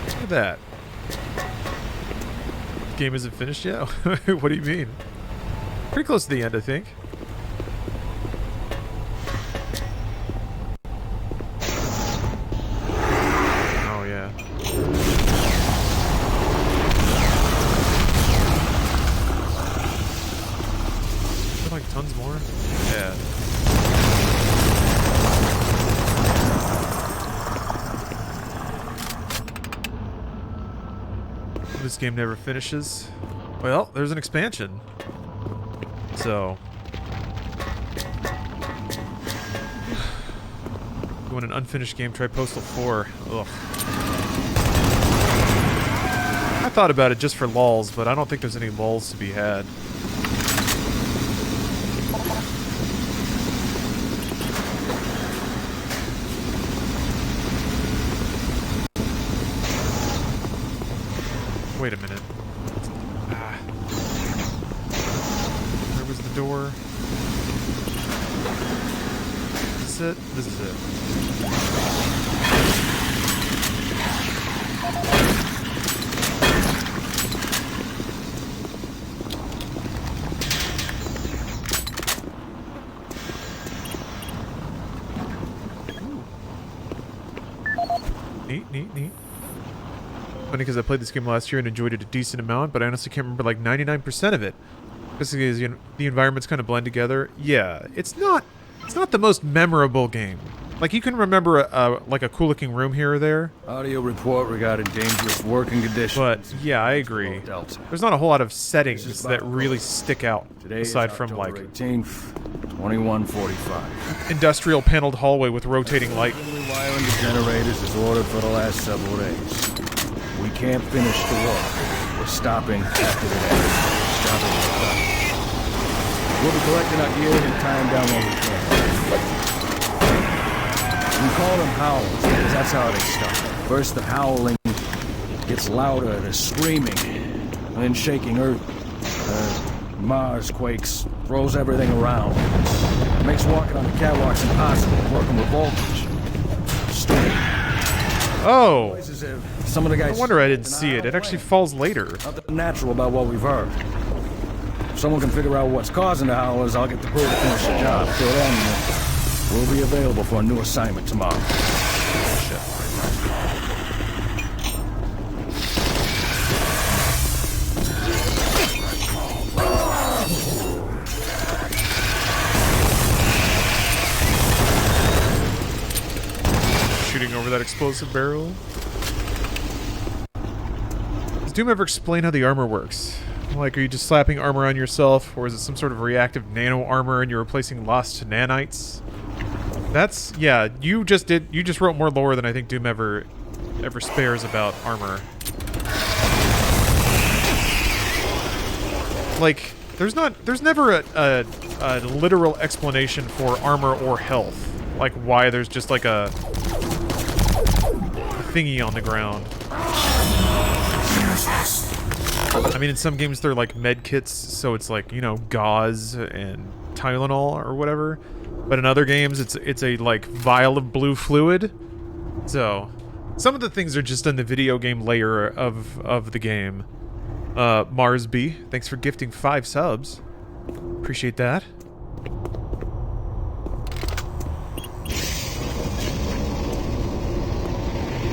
Look at that. Game isn't finished yet? What do you mean? Pretty close to the end, I think. Oh, yeah. Is there like tons more? Yeah. This game never finishes. Well, there's an expansion. So, you want an unfinished game? Try Postal 4. Ugh. I thought about it just for lulz, but I don't think there's any lulz to be had. Wait a minute. Where was the door? Is this it? This is it. Neat, neat, neat. Funny because I played this game last year and enjoyed it a decent amount, but I honestly can't remember like 99% of it. Basically, the environments kind of blend together. Yeah, it's not It's not the most memorable game. Like, you can remember like a cool-looking room here or there. Audio report regarding dangerous working conditions. But, yeah, I agree. Delta. There's not a whole lot of settings that really stick out, Today aside is from, like, October 18th, 21:45. industrial paneled hallway with rotating light. Rewiring the generators is ordered for the last several days. We can't finish the work. We're stopping after the day. Stopping the clock. We'll be collecting our gear and tying down when we can. We call them howls because that's how they start. First the howling gets louder, the screaming, and then shaking earth. Mars quakes, throws everything around. Makes walking on the catwalks impossible, working with voltage. Strange. Oh! Some of the guys. No wonder I didn't see it. It actually falls later. Nothing natural about what we've heard. If someone can figure out what's causing the howlers, I'll get the crew to finish the job. Till then, we'll be available for a new assignment tomorrow. Shit. Shooting over that explosive barrel. Does Doom ever explain how the armor works? Like, are you just slapping armor on yourself, or is it some sort of reactive nano armor and you're replacing lost nanites? That's, yeah, you just wrote more lore than I think Doom ever spares about armor. Like, there's never a literal explanation for armor or health. Like, why there's just like a thingy on the ground. I mean, in some games they're like med kits, so it's like, you know, gauze and Tylenol or whatever. But in other games, it's a like vial of blue fluid. So some of the things are just in the video game layer of the game. Mars B, thanks for gifting 5 subs. Appreciate that.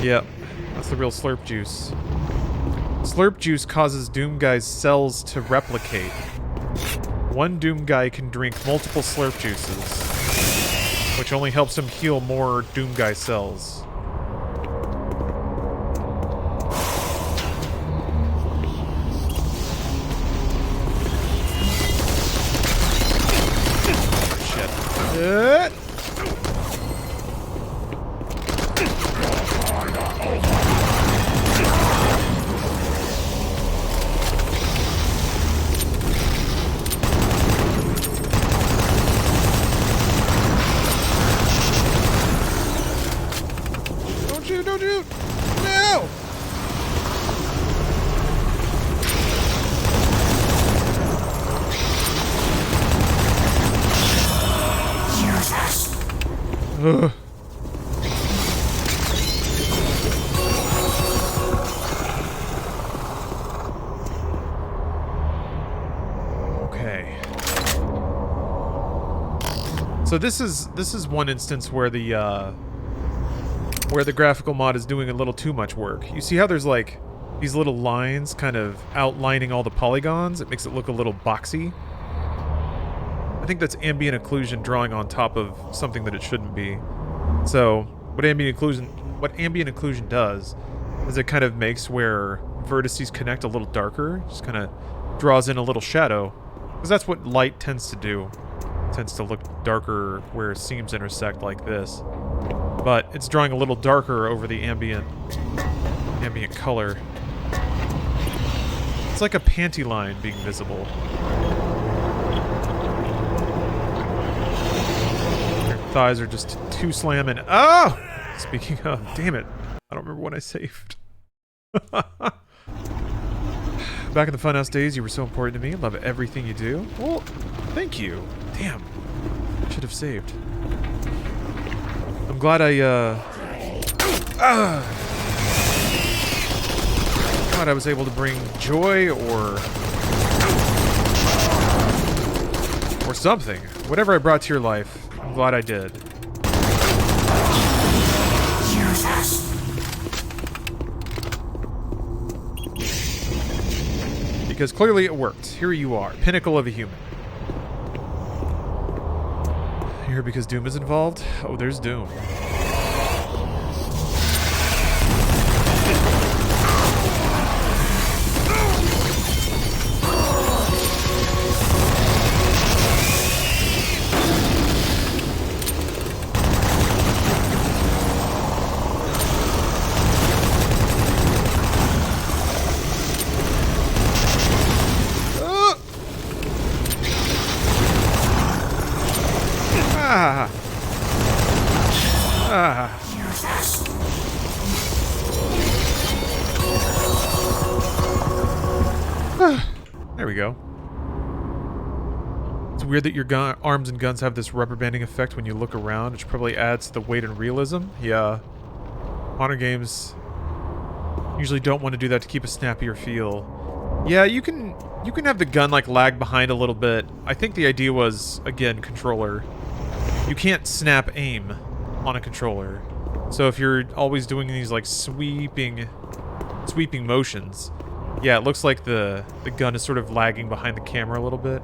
Yep, that's the real slurp juice. Slurp juice causes Doom Guy's cells to replicate. One Doom Guy can drink multiple slurp juices, which only helps him heal more Doom Guy cells. Shit. Don't shoot! No! Ugh. Okay. So this is one instance where the graphical mod is doing a little too much work. You see how there's like these little lines kind of outlining all the polygons? It makes it look a little boxy. I think that's ambient occlusion drawing on top of something that it shouldn't be. So what ambient occlusion does is it kind of makes where vertices connect a little darker, just kind of draws in a little shadow, because that's what light tends to do. It tends to look darker where seams intersect like this. But it's drawing a little darker over the ambient color. It's like a panty line being visible. Your thighs are just too slamming. Oh! Speaking of, damn it. I don't remember when I saved. Back in the Funhouse days, you were so important to me. Love everything you do. Well, thank you. Damn. I should have saved. I'm glad glad I was able to bring joy or something. Whatever I brought to your life, I'm glad I did. Because clearly it worked. Here you are, pinnacle of a human. here because Doom is involved? Oh, there's Doom. There we go. It's weird that your arms and guns have this rubber banding effect when you look around, which probably adds to the weight and realism. Yeah. Modern games usually don't want to do that to keep a snappier feel. Yeah, you can have the gun like lag behind a little bit. I think the idea was, again, controller. You can't snap aim on a controller. So if you're always doing these like sweeping motions, yeah, it looks like the gun is sort of lagging behind the camera a little bit.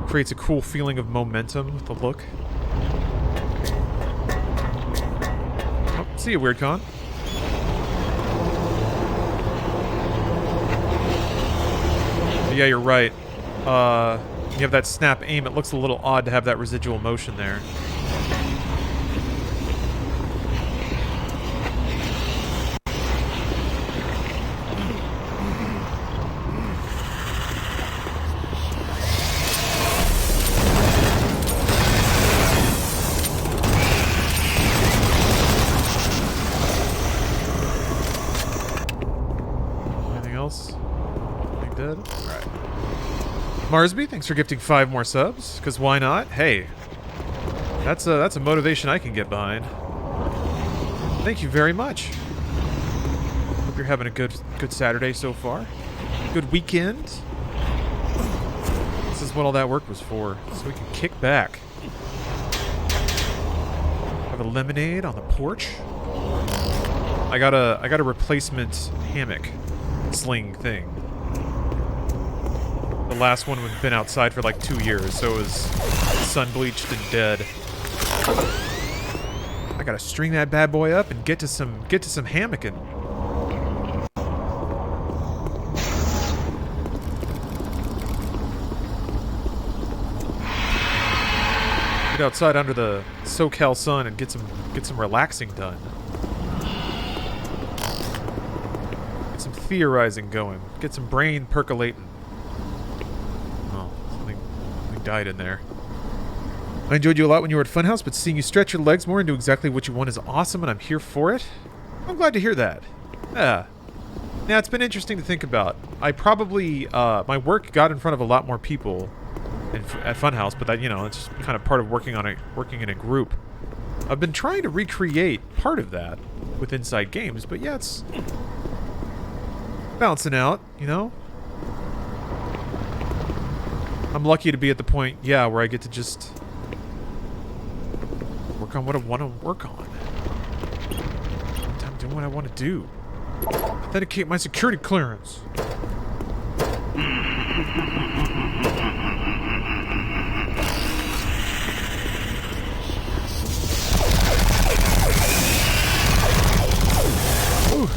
Creates a cool feeling of momentum with the look. Oh, see you, Weird Con. But yeah, you're right. You have that snap aim, it looks a little odd to have that residual motion there. Anything else? Anything dead? Alright. Marsby, thanks for gifting 5 more subs, because why not? Hey, that's a motivation I can get behind. Thank you very much. Hope you're having a good Saturday so far. Good weekend. This is what all that work was for, so we can kick back. Have a lemonade on the porch. I got a replacement hammock sling thing. The last one had been outside for like 2 years, so it was sun bleached and dead. I gotta string that bad boy up and get to some hammocking. Get outside under the SoCal sun and get some relaxing done. Get some theorizing going. Get some brain percolating. Something died in there. I enjoyed you a lot when you were at Funhouse, but seeing you stretch your legs more and do exactly what you want is awesome, and I'm here for it. I'm glad to hear that. Yeah, it's been interesting to think about. I probably, my work got in front of a lot more people at Funhouse, but that, it's just kind of part of working in a group. I've been trying to recreate part of that with Inside Games, but yeah, it's balancing out, I'm lucky to be at the point, where I get to just work on what I want to work on. I'm doing what I want to do. Authenticate my security clearance. Ooh.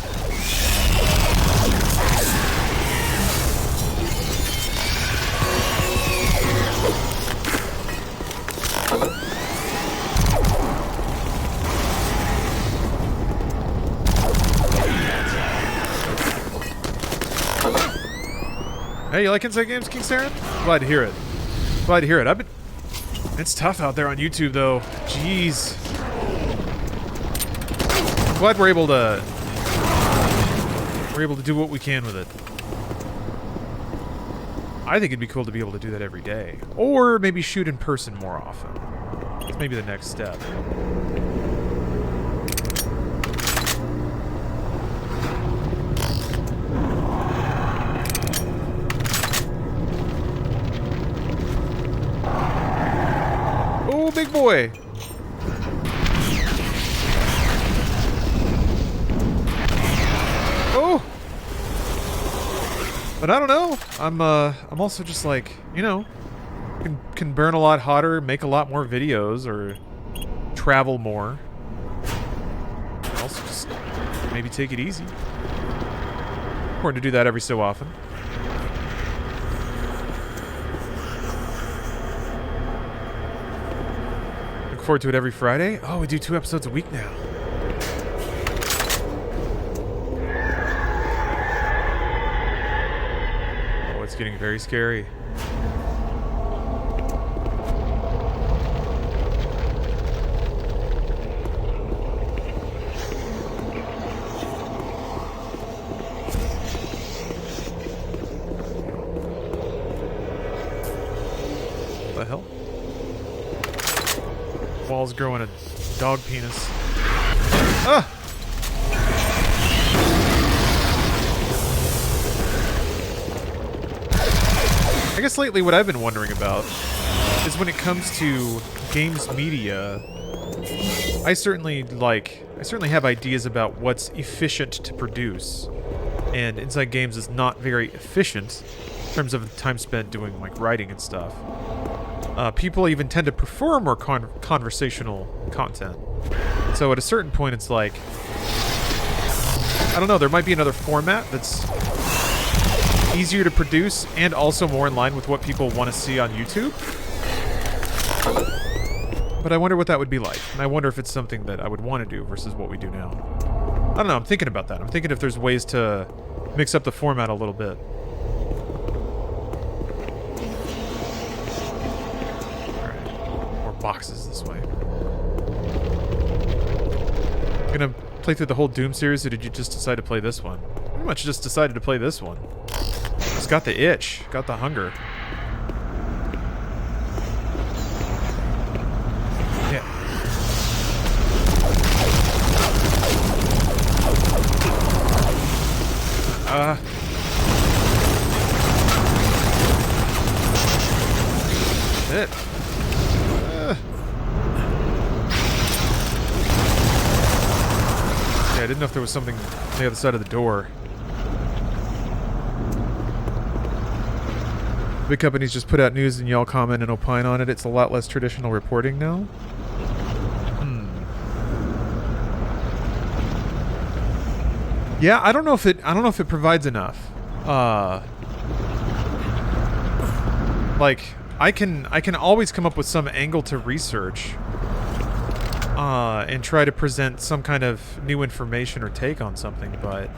Hey, you like Inside Games, King Saren? Glad to hear it. Glad to hear it. It's tough out there on YouTube, though. Jeez. I'm glad we're able to do what we can with it. I think it'd be cool to be able to do that every day, or maybe shoot in person more often. That's maybe the next step. Oh, big boy! Oh! But I don't know. I'm also just like, can burn a lot hotter, make a lot more videos, or travel more. Also, just maybe take it easy. Important to do that every so often. Look forward to it every Friday. Oh, we do 2 episodes a week now. Oh, it's getting very scary. What the hell? Wall's growing a dog penis. Ah! I guess lately what I've been wondering about is when it comes to games media, I certainly have ideas about what's efficient to produce. And Inside Games is not very efficient in terms of the time spent doing like writing and stuff. People even tend to prefer more conversational content. So at a certain point, it's like, I don't know, there might be another format that's easier to produce and also more in line with what people want to see on YouTube. But I wonder what that would be like. And I wonder if it's something that I would want to do versus what we do now. I don't know, I'm thinking about that. I'm thinking if there's ways to mix up the format a little bit. Boxes this way. Gonna play through the whole Doom series, or did you just decide to play this one? Pretty much just decided to play this one. Just got the itch, got the hunger. Yeah. Shit. Yeah, I didn't know if there was something on the other side of the door. Big companies just put out news and y'all comment and opine on it. It's a lot less traditional reporting now. Yeah, I don't know if it provides enough. Like I can always come up with some angle to research. And try to present some kind of new information or take on something, but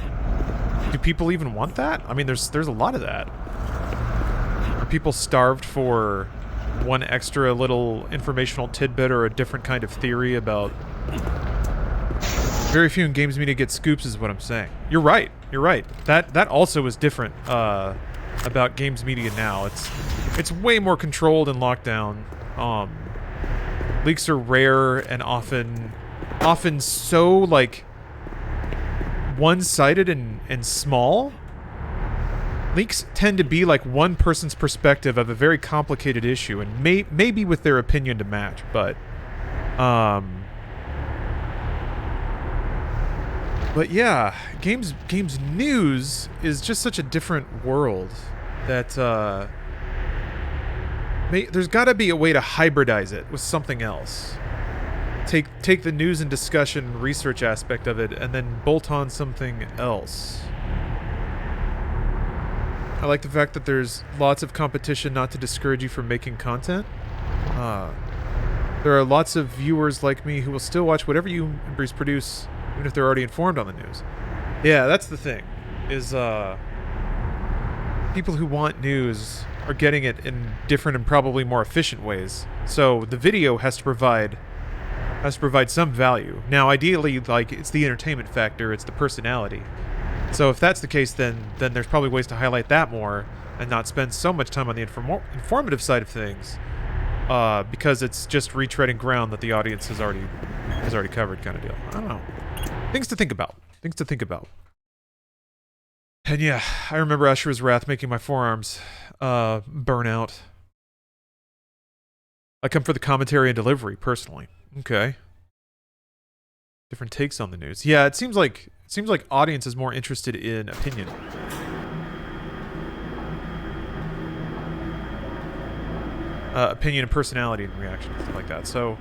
do people even want that? I mean, there's a lot of that. Are people starved for one extra little informational tidbit or a different kind of theory about... Very few in games media get scoops is what I'm saying. You're right. That also is different about games media now. It's way more controlled and locked down. Leaks are rare and often so, like, one-sided and small. Leaks tend to be like one person's perspective of a very complicated issue, and maybe with their opinion to match, but yeah, games news is just such a different world that there's got to be a way to hybridize it with something else. Take the news and discussion research aspect of it and then bolt on something else. I like the fact that there's lots of competition not to discourage you from making content. There are lots of viewers like me who will still watch whatever you and Bruce produce, even if they're already informed on the news. Yeah, that's the thing, is people who want news are getting it in different and probably more efficient ways. So the video has to provide some value. Now, ideally, like, it's the entertainment factor, it's the personality. So if that's the case, then there's probably ways to highlight that more and not spend so much time on the informative side of things, because it's just retreading ground that the audience has already covered, kind of deal. I don't know. Things to think about. And yeah, I remember Asher's Wrath making my forearms burn out. I come for the commentary and delivery, personally. Okay. Different takes on the news. Yeah, it seems like audience is more interested in opinion. opinion and personality and reaction and stuff like that. So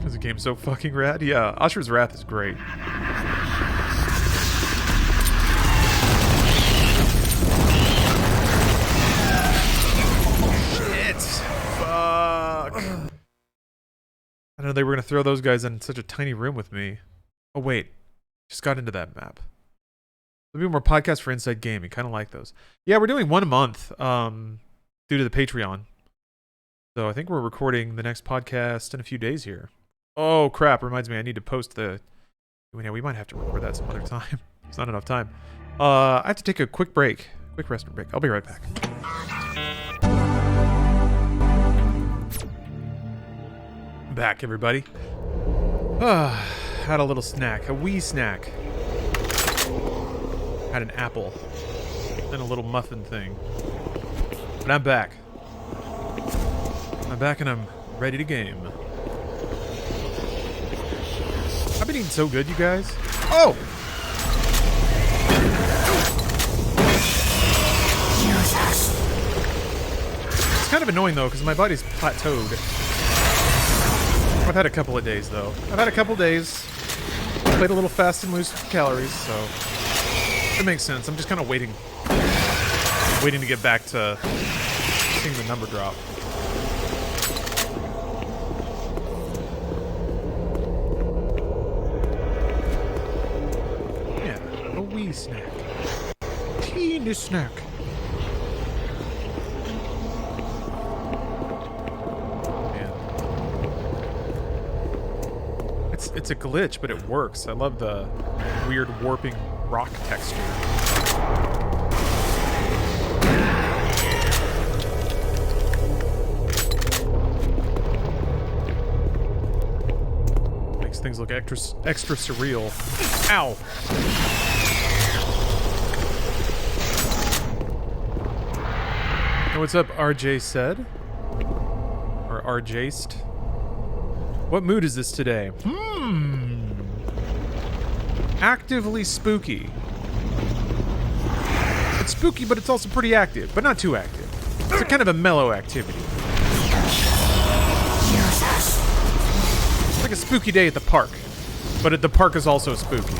is the game so fucking rad? Yeah, Asher's Wrath is great. I know they were going to throw those guys in such a tiny room with me. Oh, wait. Just got into that map. There'll be more podcasts for Inside Gaming. Kind of like those. Yeah, we're doing one a month due to the Patreon. So I think we're recording the next podcast in a few days here. Oh, crap. Reminds me, I need to post the... Yeah, we might have to record that some other time. It's not enough time. I have to take a quick break. Quick rest and break. I'll be right back. Back, everybody. Had a little snack, a wee snack. Had an apple and a little muffin thing. But I'm back. I'm back and I'm ready to game. I've been eating so good, you guys. Oh! It's kind of annoying though, because my body's plateaued. I've had a couple of days, though. I've had a couple days. Played a little fast and loose with calories, so it makes sense. I'm just kind of waiting to get back to seeing the number drop. Yeah, a wee snack. Teeny snack. It's a glitch, but it works. I love the weird warping rock texture. Makes things look extra surreal. Ow! Hey, what's up, RJ said? Or RJst? What mood is this today? Actively spooky. It's spooky, but it's also pretty active, but not too active. It's a kind of a mellow activity. It's like a spooky day at the park, but the park is also spooky.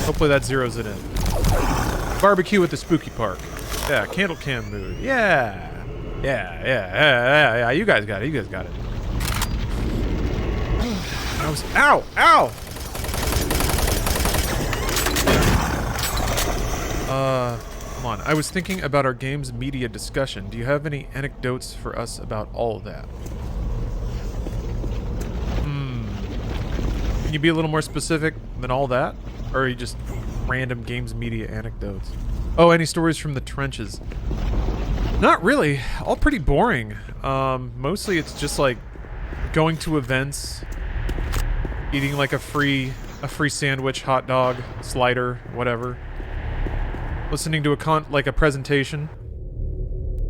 Hopefully that zeroes it in. Barbecue at the spooky park. Yeah, candle cam mood. Yeah. Yeah. You guys got it. Ow! Come on. I was thinking about our games media discussion. Do you have any anecdotes for us about all of that? Can you be a little more specific than all that? Or are you just random games media anecdotes? Oh, any stories from the trenches? Not really. All pretty boring. Mostly it's just like going to events, eating like a free sandwich, hot dog, slider, whatever. Listening to a presentation,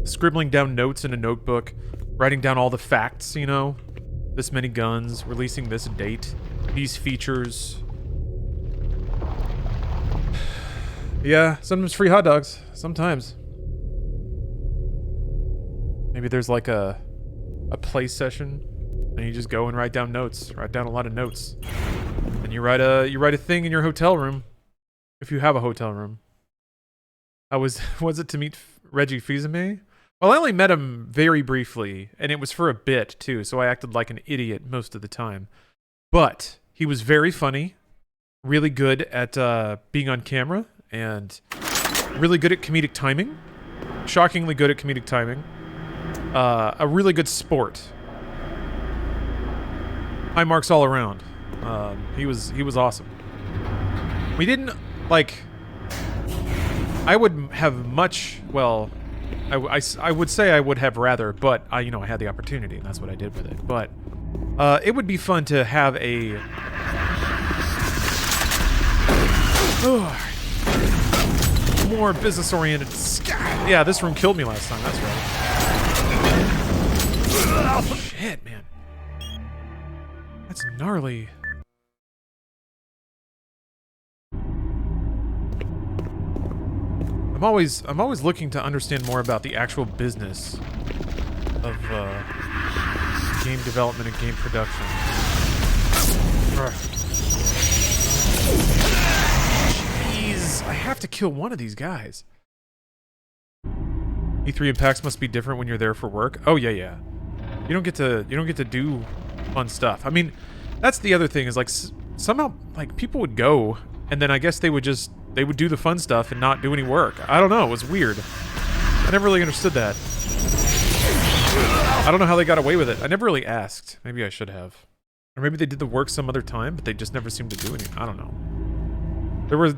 scribbling down notes in a notebook, writing down all the facts, you know, this many guns, releasing this date, these features. Yeah, sometimes free hot dogs. Sometimes. Maybe there's like a play session, and you just go and write down notes. Write down a lot of notes, and you write a thing in your hotel room, if you have a hotel room. Was it to meet Reggie Fils-Aimé? Well, I only met him very briefly, and it was for a bit too, so I acted like an idiot most of the time. But he was very funny, really good at being on camera, and really good at comedic timing. Shockingly good at comedic timing. A really good sport. High marks all around. He was awesome. We didn't like. I would have much. Well, I would say I would have rather, but I had the opportunity, and that's what I did with it. But it would be fun to have a. More business-oriented. Yeah, this room killed me last time. That's right. Shit, man. That's gnarly. I'm always looking to understand more about the actual business of game development and game production. Jeez, I have to kill one of these guys. E3 and PAX must be different when you're there for work. Oh yeah. You don't get to do fun stuff. I mean, that's the other thing is like somehow like people would go and then I guess they would do the fun stuff and not do any work. I don't know. It was weird. I never really understood that. I don't know how they got away with it. I never really asked. Maybe I should have. Or maybe they did the work some other time, but they just never seemed to do anything. I don't know. There was...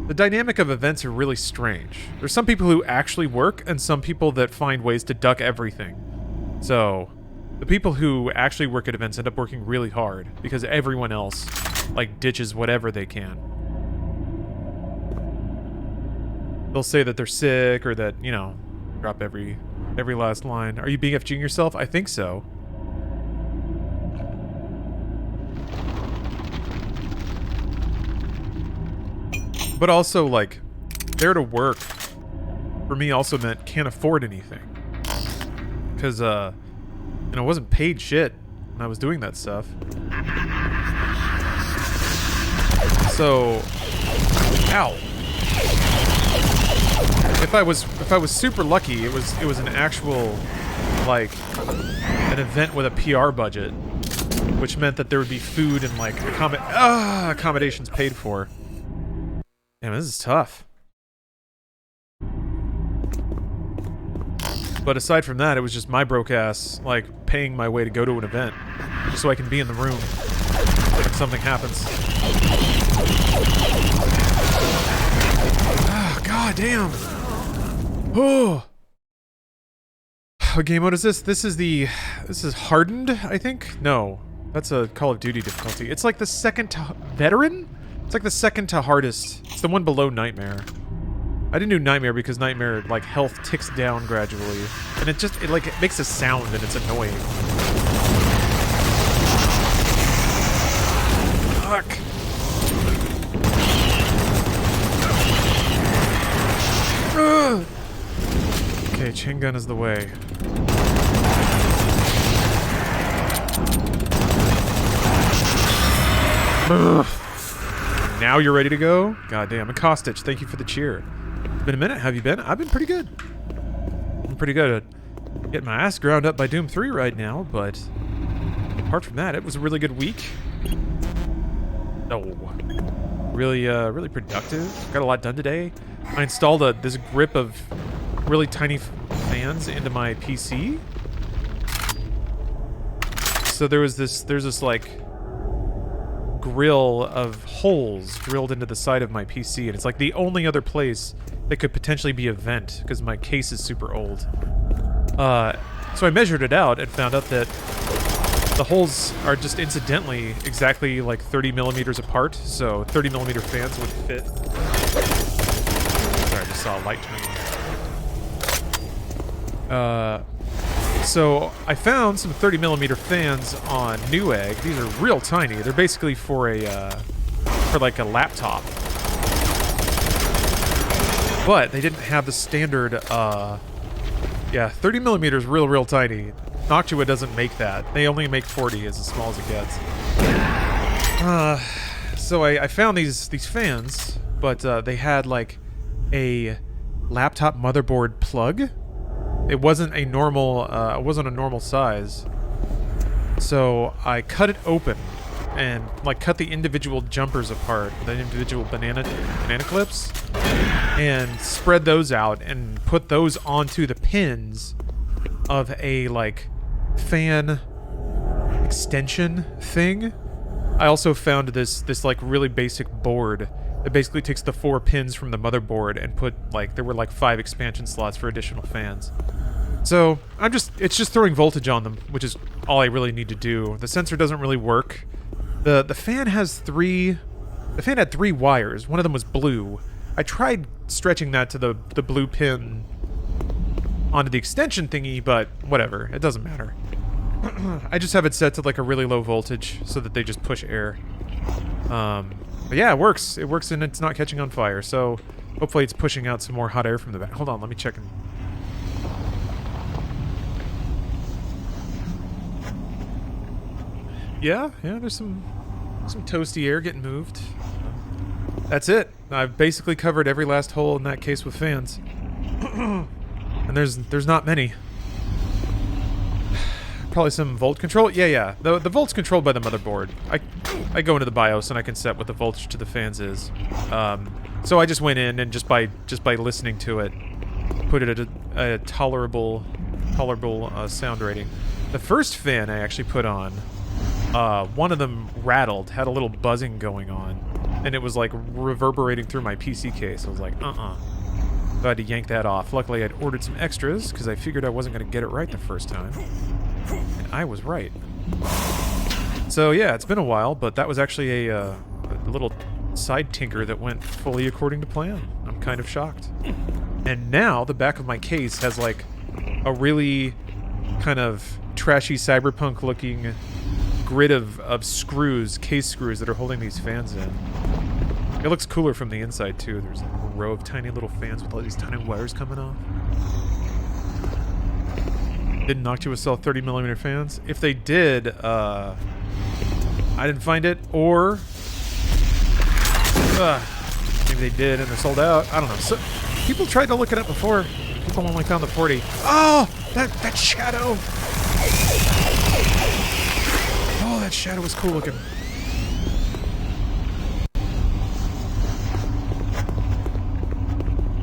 The dynamic of events are really strange. There's some people who actually work and some people that find ways to duck everything. So, the people who actually work at events end up working really hard because everyone else, like, ditches whatever they can. They'll say that they're sick or that, you know, drop every last line. Are you BFGing yourself? I think so. But also, like, there to work, for me, also meant can't afford anything. Because, you know, I wasn't paid shit when I was doing that stuff. So, ow. If I was super lucky, it was an actual, like, an event with a PR budget, which meant that there would be food and, like, accommodations paid for. Damn, this is tough. But aside from that, it was just my broke ass, like, paying my way to go to an event, just so I can be in the room when something happens. Ah, god damn. Oh. What game mode is this? This is hardened, I think? No. That's a Call of Duty difficulty. It's like the second to veteran? It's like the second to hardest. It's the one below Nightmare. I didn't do Nightmare because Nightmare, like, health ticks down gradually. And it makes a sound and it's annoying. Fuck. Ugh. Okay, chain gun is the way. Ugh. Now you're ready to go? God damn. And Kostich, thank you for the cheer. It's been a minute. How have you been? I've been pretty good. I'm pretty good at getting my ass ground up by Doom 3 right now, but apart from that, it was a really good week. Oh. Really productive. Got a lot done today. I installed this grip of really tiny fans into my PC. So there's this like grill of holes drilled into the side of my PC, and it's like the only other place that could potentially be a vent because my case is super old. So I measured it out and found out that the holes are just incidentally exactly like 30 millimeters apart, so 30 millimeter fans would fit. Sorry, I just saw a light turn on. So I found some 30 millimeter fans on Newegg. These are real tiny. They're basically for like a laptop. But they didn't have the standard, yeah, 30 millimeters, real tiny. Noctua doesn't make that. They only make 40, as small as it gets. So I found these fans, but they had like a laptop motherboard plug. It wasn't a normal size. So I cut it open and like cut the individual jumpers apart, the individual banana clips, and spread those out and put those onto the pins of a like fan extension thing. I also found this like really basic board that basically takes the 4 pins from the motherboard and put like there were like 5 expansion slots for additional fans. So it's just throwing voltage on them, which is all I really need to do. The sensor doesn't really work. The fan had 3 wires. One of them was blue, I tried stretching that to the blue pin onto the extension thingy, but whatever. It doesn't matter. I just have it set to like a really low voltage so that they just push air. But yeah, it works. It works and it's not catching on fire. So hopefully it's pushing out some more hot air from the back. Hold on, let me check. Yeah, there's some toasty air getting moved. That's it. I've basically covered every last hole in that case with fans. And there's not many. Probably some volt control. Yeah. The volt's controlled by the motherboard. I go into the BIOS and I can set what the voltage to the fans is. So I just went in and just by listening to it, put it at a tolerable sound rating. The first fan I actually put on, one of them rattled, had a little buzzing going on, and it was like reverberating through my PC case. I was like, So I had to yank that off. Luckily, I'd ordered some extras because I figured I wasn't going to get it right the first time. And I was right. So yeah, it's been a while, but that was actually a little side tinker that went fully according to plan. I'm kind of shocked. And now the back of my case has like a really kind of trashy cyberpunk looking grid of screws, case screws that are holding these fans in. It looks cooler from the inside too. There's like a row of tiny little fans with all these tiny wires coming off. Didn't Noctua sell 30mm fans? If they did, I didn't find it, or maybe they did and they're sold out. I don't know. So, people tried to look it up before. People only found the 40. Oh, that shadow! Oh, that shadow was cool looking.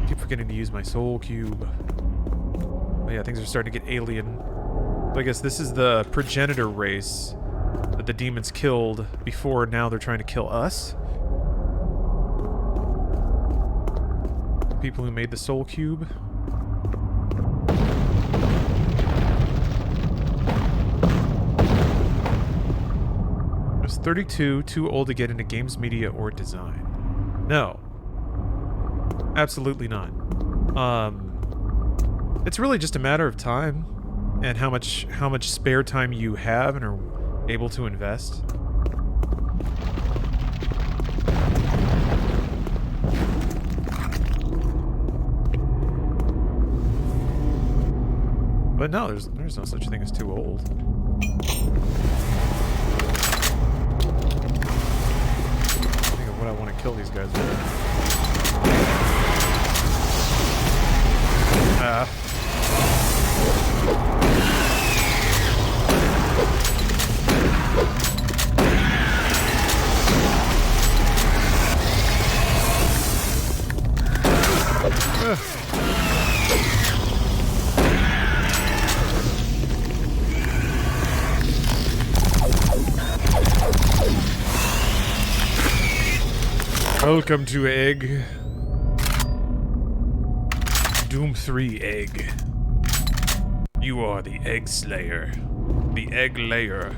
Keep forgetting to use my soul cube. Oh yeah, things are starting to get alien. But I guess this is the progenitor race that the demons killed before. Now they're trying to kill us. The people who made the soul cube. I was 32, too old to get into games media or design. No. Absolutely not. It's really just a matter of time and how much spare time you have and are able to invest. But no, there's no such thing as too old. Think of what I want to kill these guys with. Welcome to Egg. Doom 3 Egg. You are the Egg Slayer. The Egg Layer.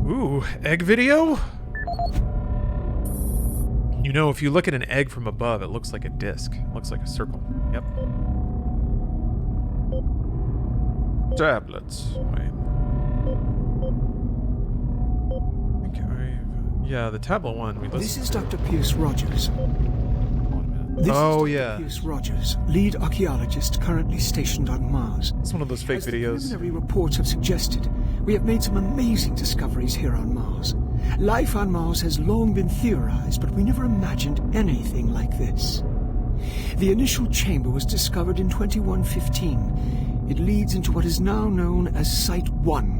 Ooh, egg video? You know, if you look at an egg from above, it looks like a disc. It looks like a circle. Yep. Tablets. Wait. Yeah, the tablet one we listened This is Dr. Pierce Rogers. This is Dr. Pierce Rogers, lead archaeologist currently stationed on Mars. It's one of those fake As videos. The preliminary reports have suggested, we have made some amazing discoveries here on Mars. Life on Mars has long been theorized, but we never imagined anything like this. The initial chamber was discovered in 2115. It leads into what is now known as Site 1.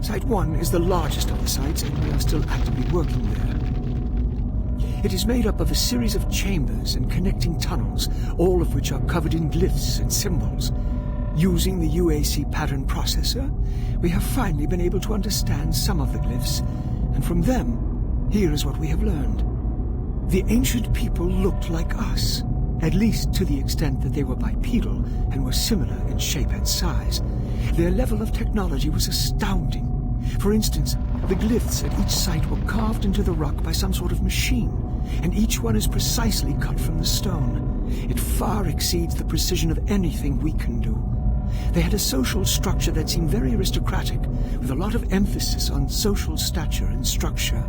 Site 1 is the largest of the sites, and we are still actively working there. It is made up of a series of chambers and connecting tunnels, all of which are covered in glyphs and symbols. Using the UAC pattern processor, we have finally been able to understand some of the glyphs, and from them, here is what we have learned. The ancient people looked like us, at least to the extent that they were bipedal and were similar in shape and size. Their level of technology was astounding. For instance, the glyphs at each site were carved into the rock by some sort of machine, and each one is precisely cut from the stone. It far exceeds the precision of anything we can do. They had a social structure that seemed very aristocratic, with a lot of emphasis on social stature and structure.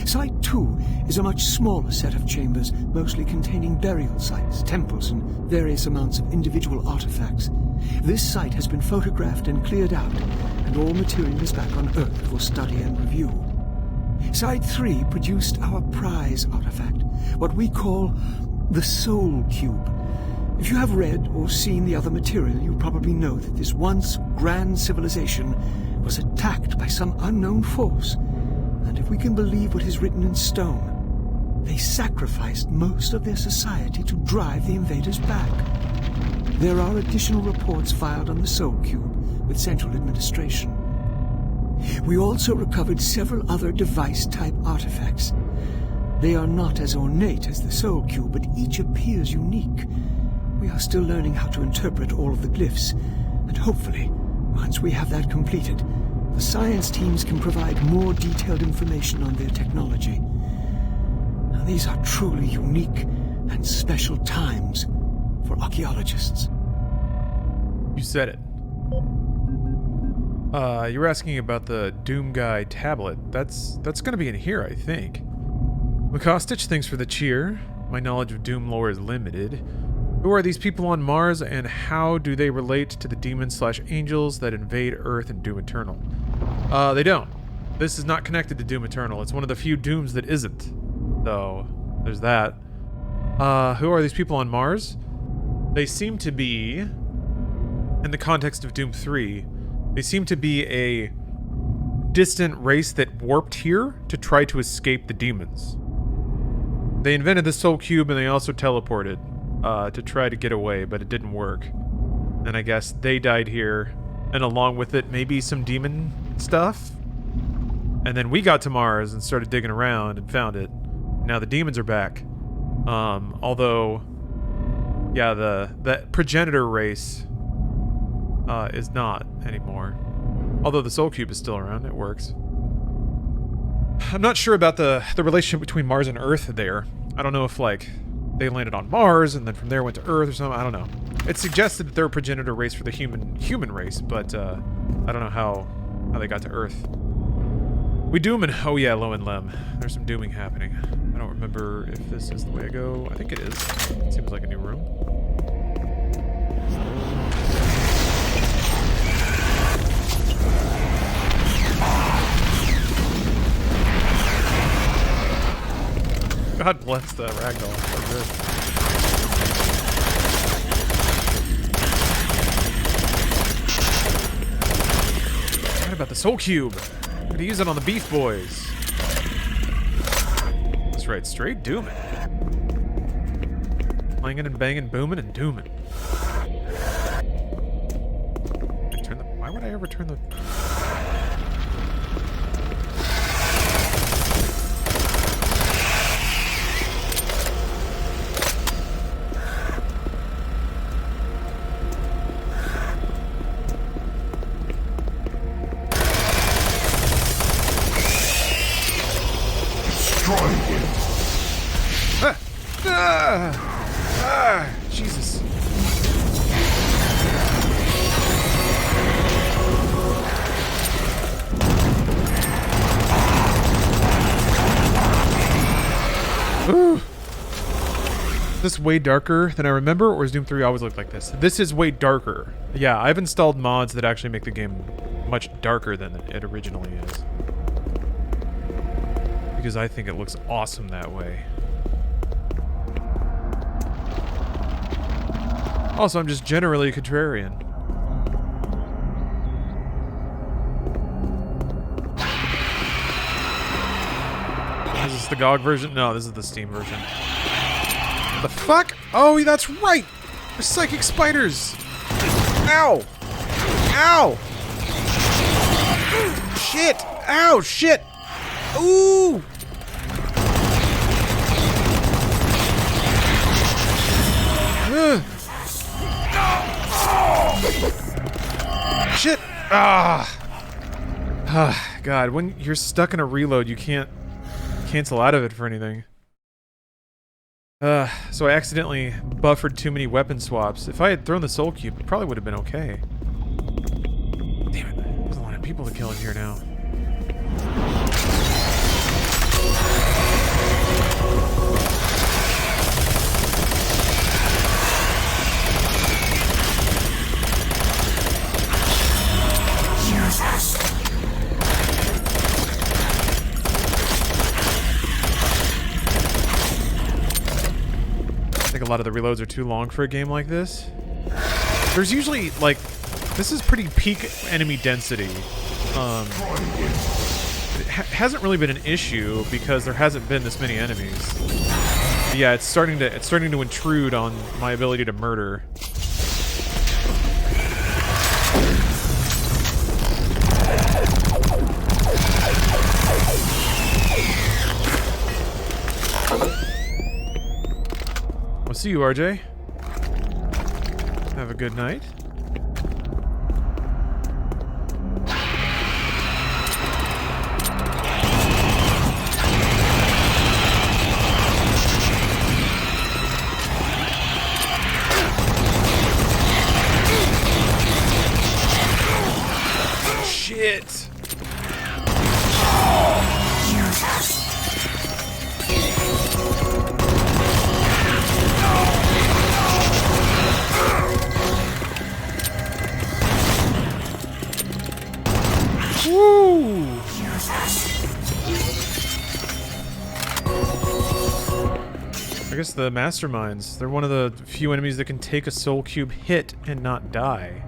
Site 2 is a much smaller set of chambers, mostly containing burial sites, temples, and various amounts of individual artifacts. This site has been photographed and cleared out, and all material is back on Earth for study and review. Site 3 produced our prize artifact, what we call the Soul Cube. If you have read or seen the other material, you probably know that this once grand civilization was attacked by some unknown force. And if we can believe what is written in stone, they sacrificed most of their society to drive the invaders back. There are additional reports filed on the Soul Cube with Central Administration. We also recovered several other device-type artifacts. They are not as ornate as the Soul Cube, but each appears unique. We are still learning how to interpret all of the glyphs, and hopefully, once we have that completed, the science teams can provide more detailed information on their technology. Now, these are truly unique and special times for archaeologists. You said it. You were asking about the Doom Guy tablet. That's gonna be in here, I think. McCostich, thanks for the cheer. My knowledge of Doom lore is limited. Who are these people on Mars, and how do they relate to the demons/angels that invade Earth in Doom Eternal? They don't. This is not connected to Doom Eternal. It's one of the few Dooms that isn't. So, there's that. Who are these people on Mars? They seem to be, in the context of Doom 3, they seem to be a distant race that warped here to try to escape the demons. They invented the Soul Cube, and they also teleported to try to get away, but it didn't work. And I guess they died here, and along with it, maybe some demon stuff. And then we got to Mars and started digging around and found it. Now the demons are back. Although, yeah, the progenitor race is not anymore. Although the Soul Cube is still around, it works. I'm not sure about the relationship between Mars and Earth there. I don't know if, like, they landed on Mars and then from there went to Earth or something. I don't know. It suggested that they're a progenitor race for the human race, but I don't know how they got to Earth. We doom and oh yeah, Lo and Lem. There's some dooming happening. I don't remember if this is the way I go. I think it is. Seems like a new room. God bless the ragdoll. So good. What about the Soul Cube? I'm gonna use it on the Beef Boys. That's right, straight dooming. Clanging and banging, booming and dooming. Why would I ever turn the... Jesus. Ooh. Is this way darker than I remember, or is Doom 3 always looked like this? This is way darker. Yeah, I've installed mods that actually make the game much darker than it originally is. Because I think it looks awesome that way. Also, I'm just generally a contrarian. Is this the GOG version? No, this is the Steam version. The fuck? Oh, that's right! They're psychic spiders! Ow! Ow! Shit! Ow! Shit! Ooh! Ugh. Shit! Ah! God, when you're stuck in a reload, you can't cancel out of it for anything. So I accidentally buffered too many weapon swaps. If I had thrown the soul cube, it probably would have been okay. Damn it, there's a lot of people to kill in here now. I think a lot of the reloads are too long for a game like this. There's usually, like, this is pretty peak enemy density. It hasn't really been an issue because there hasn't been this many enemies. But yeah, it's starting to intrude on my ability to murder. I'll see you, RJ. Have a good night. Shit. Woo! I guess the masterminds, they're one of the few enemies that can take a soul cube hit and not die.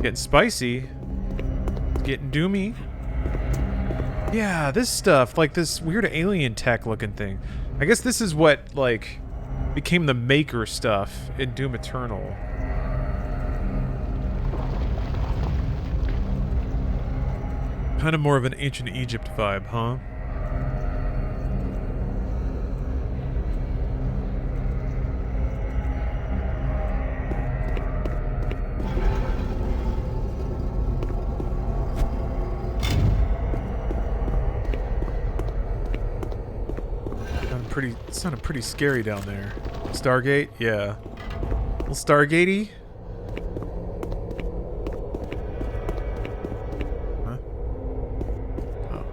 Getting spicy. Getting doomy. Yeah, this stuff, like this weird alien tech looking thing. I guess this is what, like, became the Maker stuff in Doom Eternal. Kind of more of an ancient Egypt vibe, huh? It sounded pretty scary down there. Stargate? Yeah. A little Stargatey? Huh? Oh.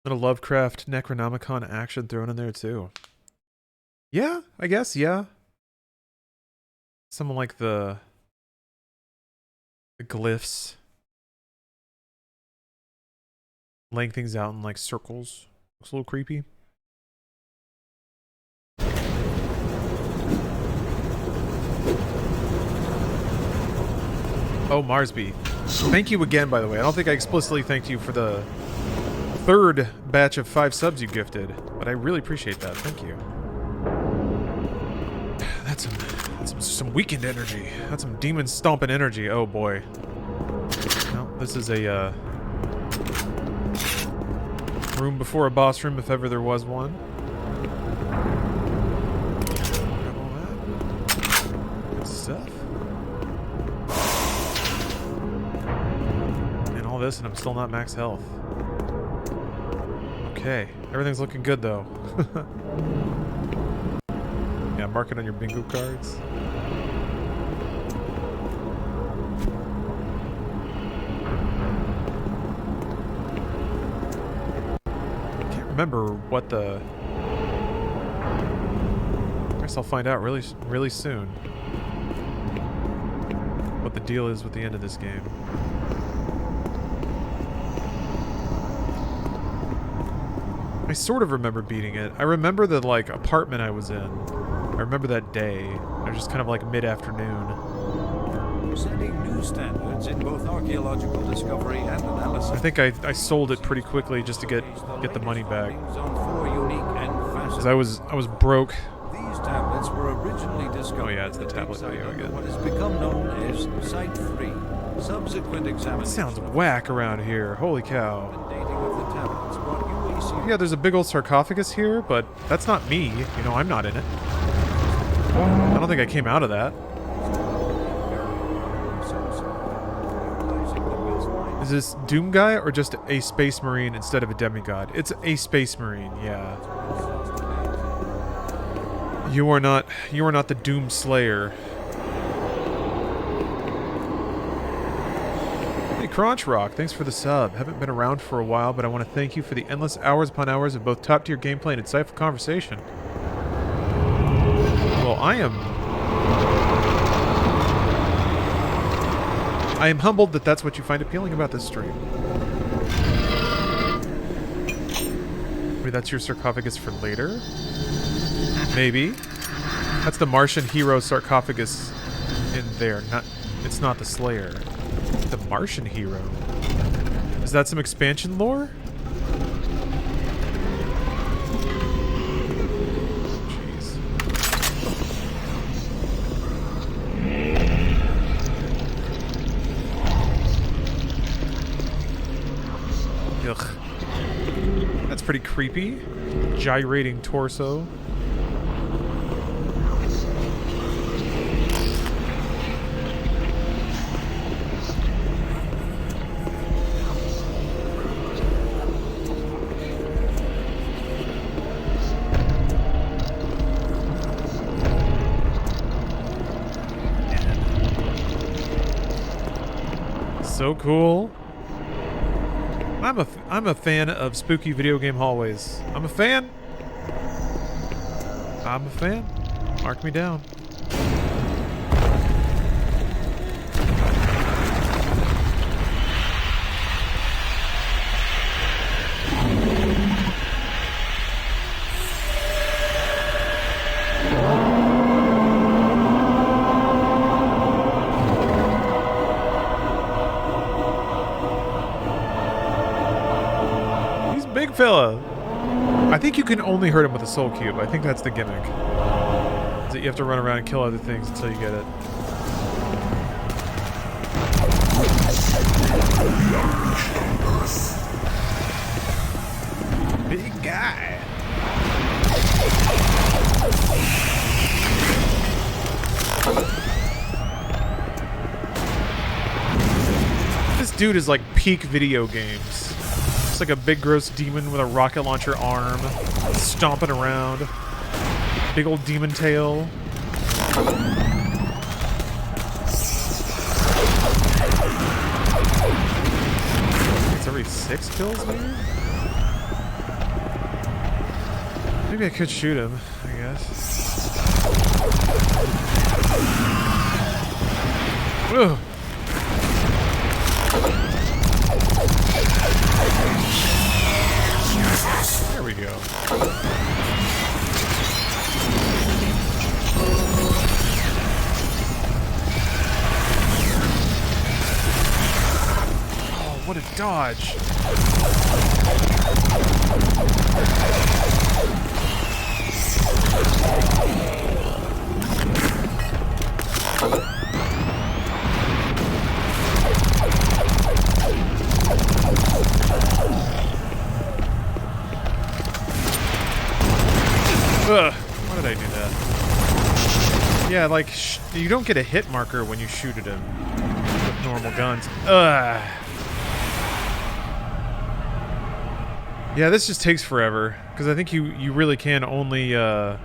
Little Lovecraft Necronomicon action thrown in there too. Yeah, I guess, yeah. Something like the glyphs. Laying things out in like circles. Looks a little creepy. Oh, Marsby. Thank you again, by the way. I don't think I explicitly thanked you for the third batch of 5 subs you gifted, but I really appreciate that. Thank you. That's some weekend energy. That's some demon stomping energy. Oh boy. No, this is a room before a boss room, if ever there was one. Grab all that. Good stuff. And all this, and I'm still not max health. Okay, everything's looking good though. Yeah, mark it on your bingo cards. I can't remember what the... I guess I'll find out really soon what the deal is with the end of this game. I sort of remember beating it. I remember the, like, apartment I was in. I remember that day. It was just kind of like mid-afternoon. Setting new standards in both archaeological discovery and analysis. I think I sold it pretty quickly just to get the money back. Because I was broke. These tablets were originally discovered. Oh yeah, it's the tablet video again. What has become known as Site 3. Subsequent It examination. sounds whack around here. Holy cow. Dating of the tablets brought Yeah, there's a big old sarcophagus here, but that's not me. You know, I'm not in it. I don't think I came out of that. Is this Doom guy or just a space marine instead of a demigod? It's a space marine, yeah. You are not the Doom Slayer. Hey Crunch Rock, thanks for the sub. Haven't been around for a while, but I want to thank you for the endless hours upon hours of both top-tier gameplay and insightful conversation. Well, I am humbled that that's what you find appealing about this stream. Maybe that's your sarcophagus for later? Maybe. That's the Martian hero sarcophagus in there. It's not the Slayer. The Martian hero. Is that some expansion lore? Jeez. Ugh. That's pretty creepy. Gyrating torso. So cool. I'm a fan of spooky video game hallways. I'm a fan. Mark me down. Fella. I think you can only hurt him with a soul cube. I think that's the gimmick. Is that you have to run around and kill other things until you get it. Big guy. This dude is like peak video games. It's like a big gross demon with a rocket launcher arm, stomping around. Big old demon tail. It's every 6 kills, maybe? Maybe I could shoot him, I guess. Ugh. There we go. Oh, what a dodge. Ugh, why did I do that? Yeah, like, you don't get a hit marker when you shoot at him with normal guns. Ugh. Yeah, this just takes forever, because I think you really can only, I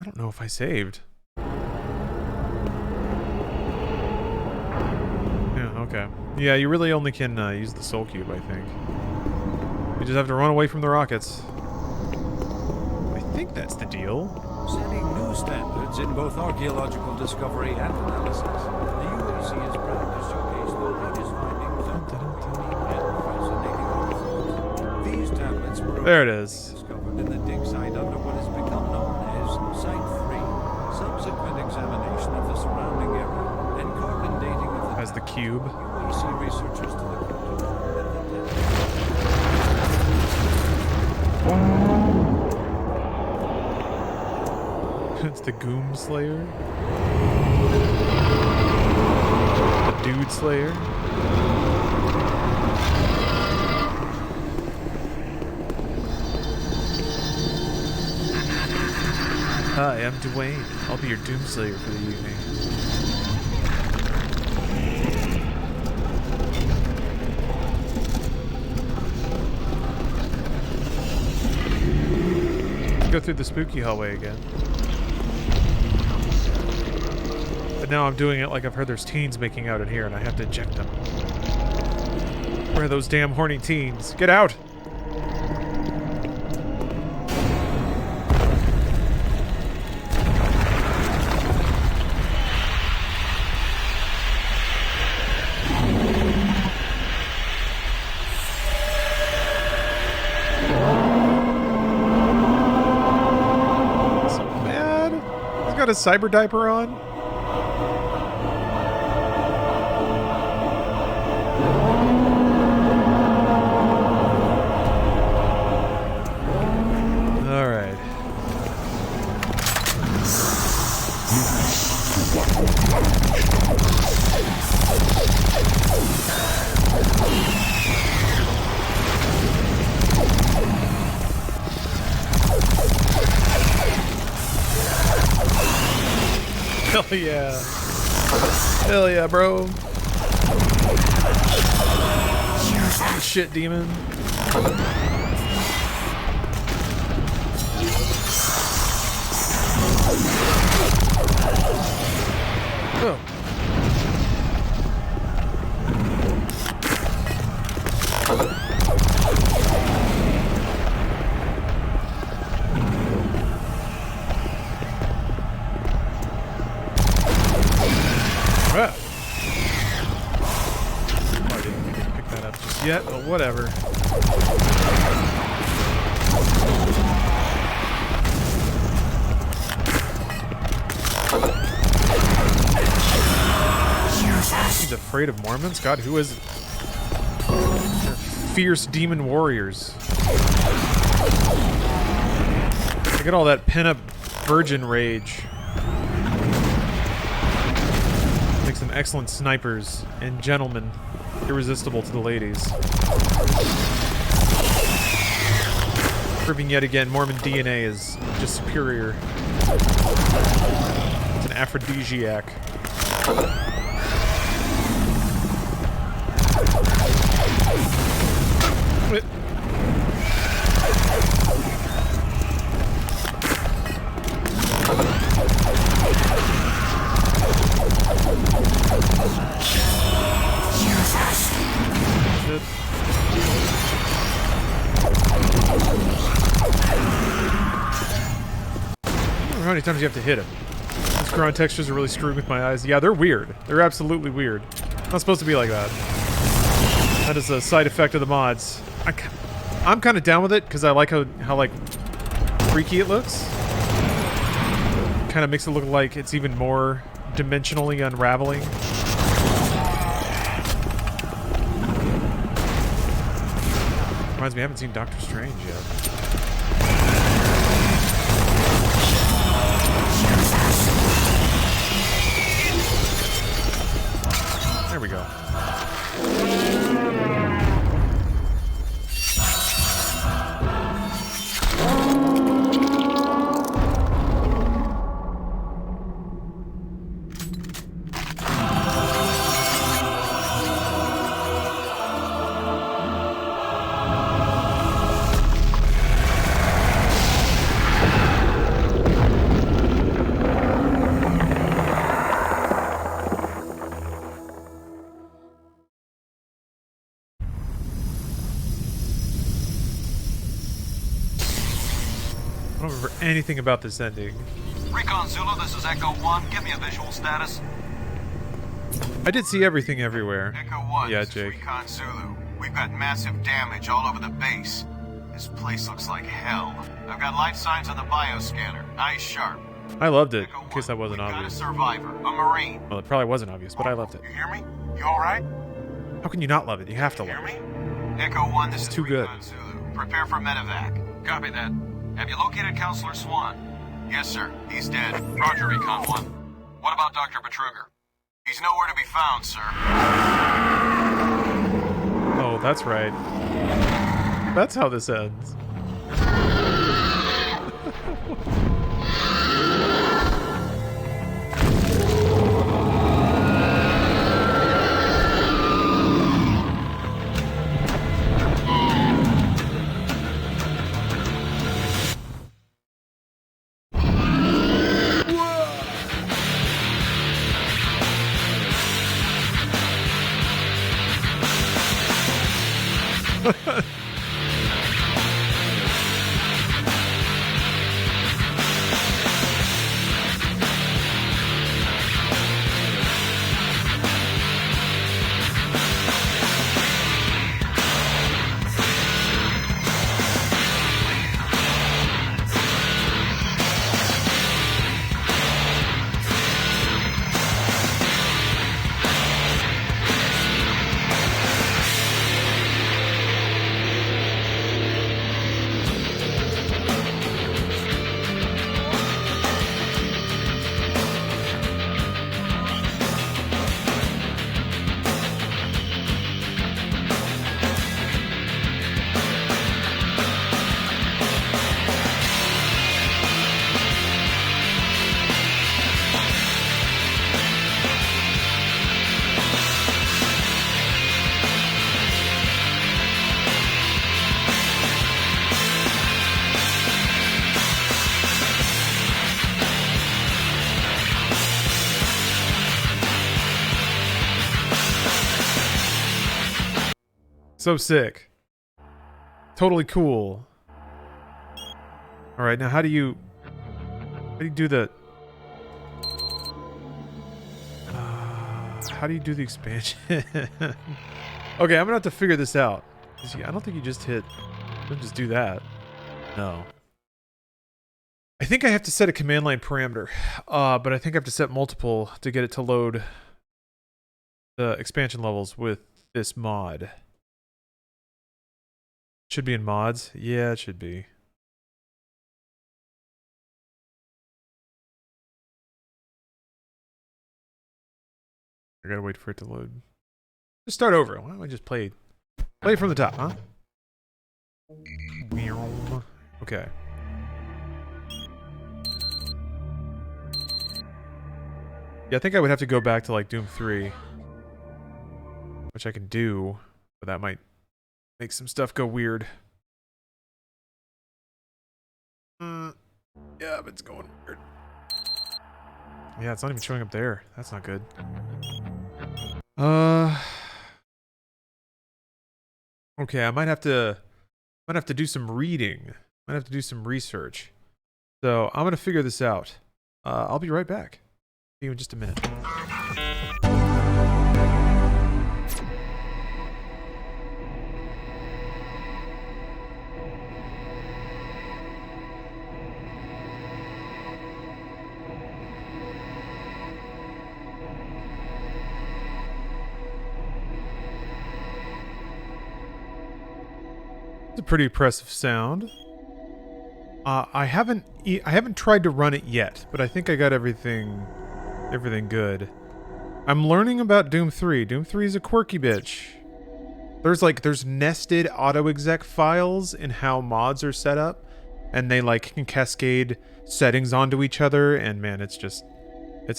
don't know if I saved. Okay. Yeah, you really only can use the soul cube, I think. You just have to run away from the rockets. I think that's the deal. Setting new standards in both archaeological discovery and analysis. The UAC is proud to showcase the latest findings of fascinating artifacts. These tablets were there it is. Discovered in the dig site under what has become known as Site 3. Subsequent examination of the surrounding area and carbon dating of Has the cube. UAC researchers to the It's the Goom Slayer. The Dude Slayer. Hi, I'm Dwayne. I'll be your doomslayer for the evening. Let's go through the spooky hallway again. But now I'm doing it like I've heard there's teens making out in here and I have to eject them. Where are those damn horny teens? Get out! Got a cyber diaper on? All right. Hell yeah. Hell yeah, bro. Shit, demon. Oh. Ah. Oh, I didn't pick that up just yet, but whatever. He's afraid of Mormons? God, who is it? They're fierce demon warriors. Look at all that pin-up virgin rage. Makes them excellent snipers and gentlemen, irresistible to the ladies. Proving yet again, Mormon DNA is just superior. It's an aphrodisiac. Wait. Shit. I don't know how many times you have to hit him. These ground textures are really screwing with my eyes. Yeah, they're weird. They're absolutely weird. Not supposed to be like that. That is a side effect of the mods. I'm kind of down with it because I like how like freaky it looks. Kind of makes it look like it's even more dimensionally unraveling. Reminds me, I haven't seen Doctor Strange yet. There we go. I don't remember anything about this ending. Recon Zulu, this is Echo 1. Give me a visual status. I did see everything everywhere. Echo 1, Yeah, this is Jake. Recon Zulu. We've got massive damage all over the base. This place looks like hell. I've got life signs on the bioscanner. Eyes sharp. I loved it, Echo in case that 1, wasn't we've obvious. got a survivor, a Marine. Well, it probably wasn't obvious, but I loved it. You hear me? You alright? How can you not love it? You have to You love hear it. me? Echo 1, this It's is too good. Recon Zulu. Prepare for medevac. Copy that. Have you located Counselor Swan? Yes, sir. He's dead. Roger, Recon 1. What about Dr. Betruger? He's nowhere to be found, sir. Oh, that's right. That's how this ends. So sick. Totally cool. Alright, now how do you do the... how do you do the expansion? Okay, I'm gonna have to figure this out. I don't think you just hit... Don't just do that. No. I think I have to set a command line parameter. But I think I have to set multiple to get it to load the expansion levels with this mod. Should be in mods. Yeah, it should be. I gotta wait for it to load. Just start over. Why don't I just play from the top, huh? Okay. Yeah, I think I would have to go back to like Doom 3. Which I can do, but that might make some stuff go weird. Yeah, but it's going weird. Yeah, it's not even showing up there. That's not good. Okay, I might have to do some reading. Might have to do some research. So I'm gonna figure this out. I'll be right back. See you in just a minute. It's a pretty impressive sound. I haven't tried to run it yet, but I think I got everything good. I'm learning about Doom 3. Doom 3 is a quirky bitch. There's nested auto-exec files in how mods are set up, and they like can cascade settings onto each other, and man, it's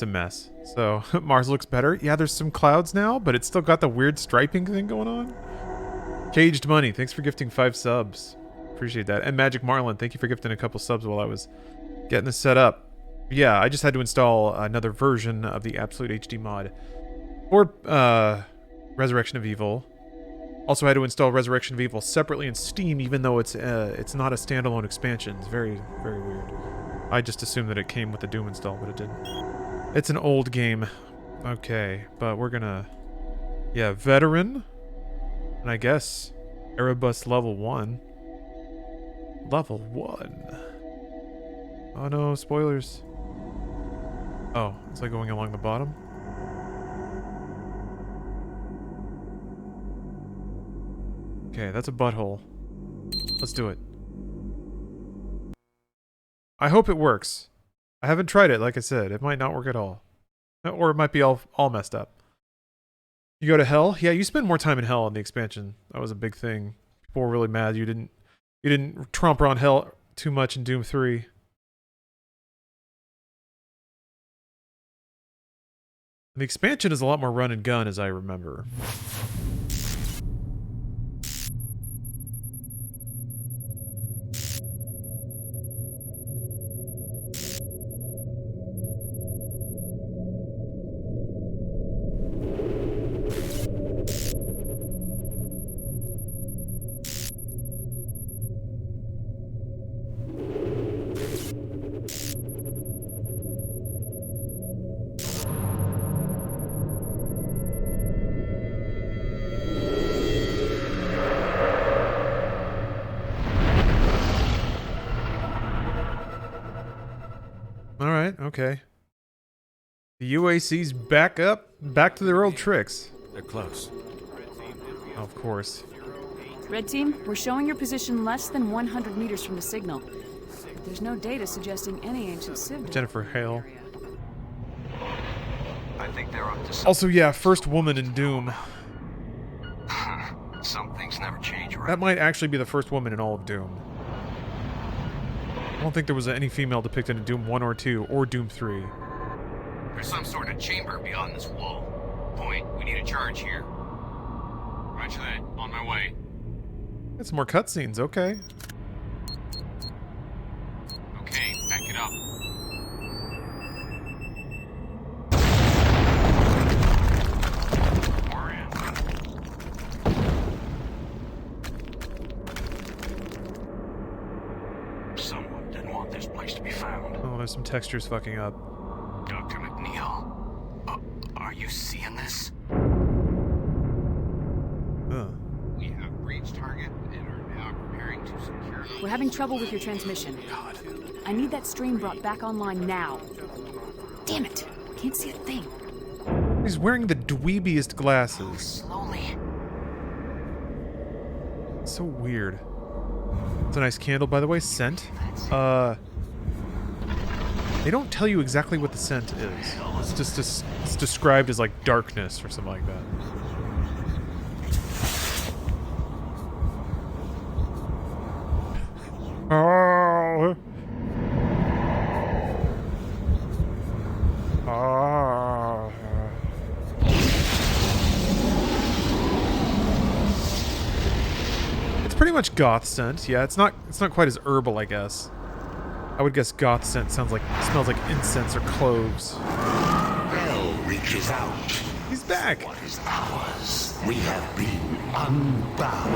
a mess. So Mars looks better. Yeah, there's some clouds now, but it's still got the weird striping thing going on. Caged Money, thanks for gifting 5 subs. Appreciate that. And Magic Marlin, thank you for gifting a couple subs while I was getting this set up. Yeah, I just had to install another version of the Absolute HD mod for Resurrection of Evil. Also had to install Resurrection of Evil separately in Steam, even though it's not a standalone expansion. It's very, very weird. I just assumed that it came with the Doom install, but it didn't. It's an old game. Okay, but we're gonna... Yeah, Veteran. And I guess Erebus level 1. Level 1. Oh no, spoilers. Oh, it's like going along the bottom. Okay, that's a butthole. Let's do it. I hope it works. I haven't tried it, like I said. It might not work at all. Or it might be all messed up. You go to hell? Yeah, you spend more time in hell in the expansion. That was a big thing. People were really mad you didn't tromp around hell too much in Doom 3. The expansion is a lot more run and gun, as I remember. Okay. The UAC's back to their old tricks. They're close. Oh, of course. Red team, we're showing your position less than 100 meters from the signal. But there's no data suggesting any ancient civ. Jennifer Hale. I think they're up to something. Also, yeah, first woman in Doom. Some things never change, right? That might actually be the first woman in all of Doom. I don't think there was any female depicted in Doom 1 or 2, or Doom 3. There's some sort of chamber beyond this wall. Point, we need a charge here. Roger that. On my way. Got some more cutscenes, okay. Okay, back it up. We're in. There's some textures fucking up. Dr. McNeil, are you seeing this? We have breached target and are now preparing to secure... We're having trouble with your transmission. God. I need that stream brought back online now. Damn it! Can't see a thing. He's wearing the dweebiest glasses. Slowly. So weird. It's a nice candle, by the way. Scent. They don't tell you exactly what the scent is. It's just it's described as like darkness or something like that. Oh. Oh. It's pretty much goth scent. Yeah, it's not quite as herbal, I guess. I would guess goth scent smells like incense or cloves. Hell reaches out. He's back. What is ours? We have been unbound.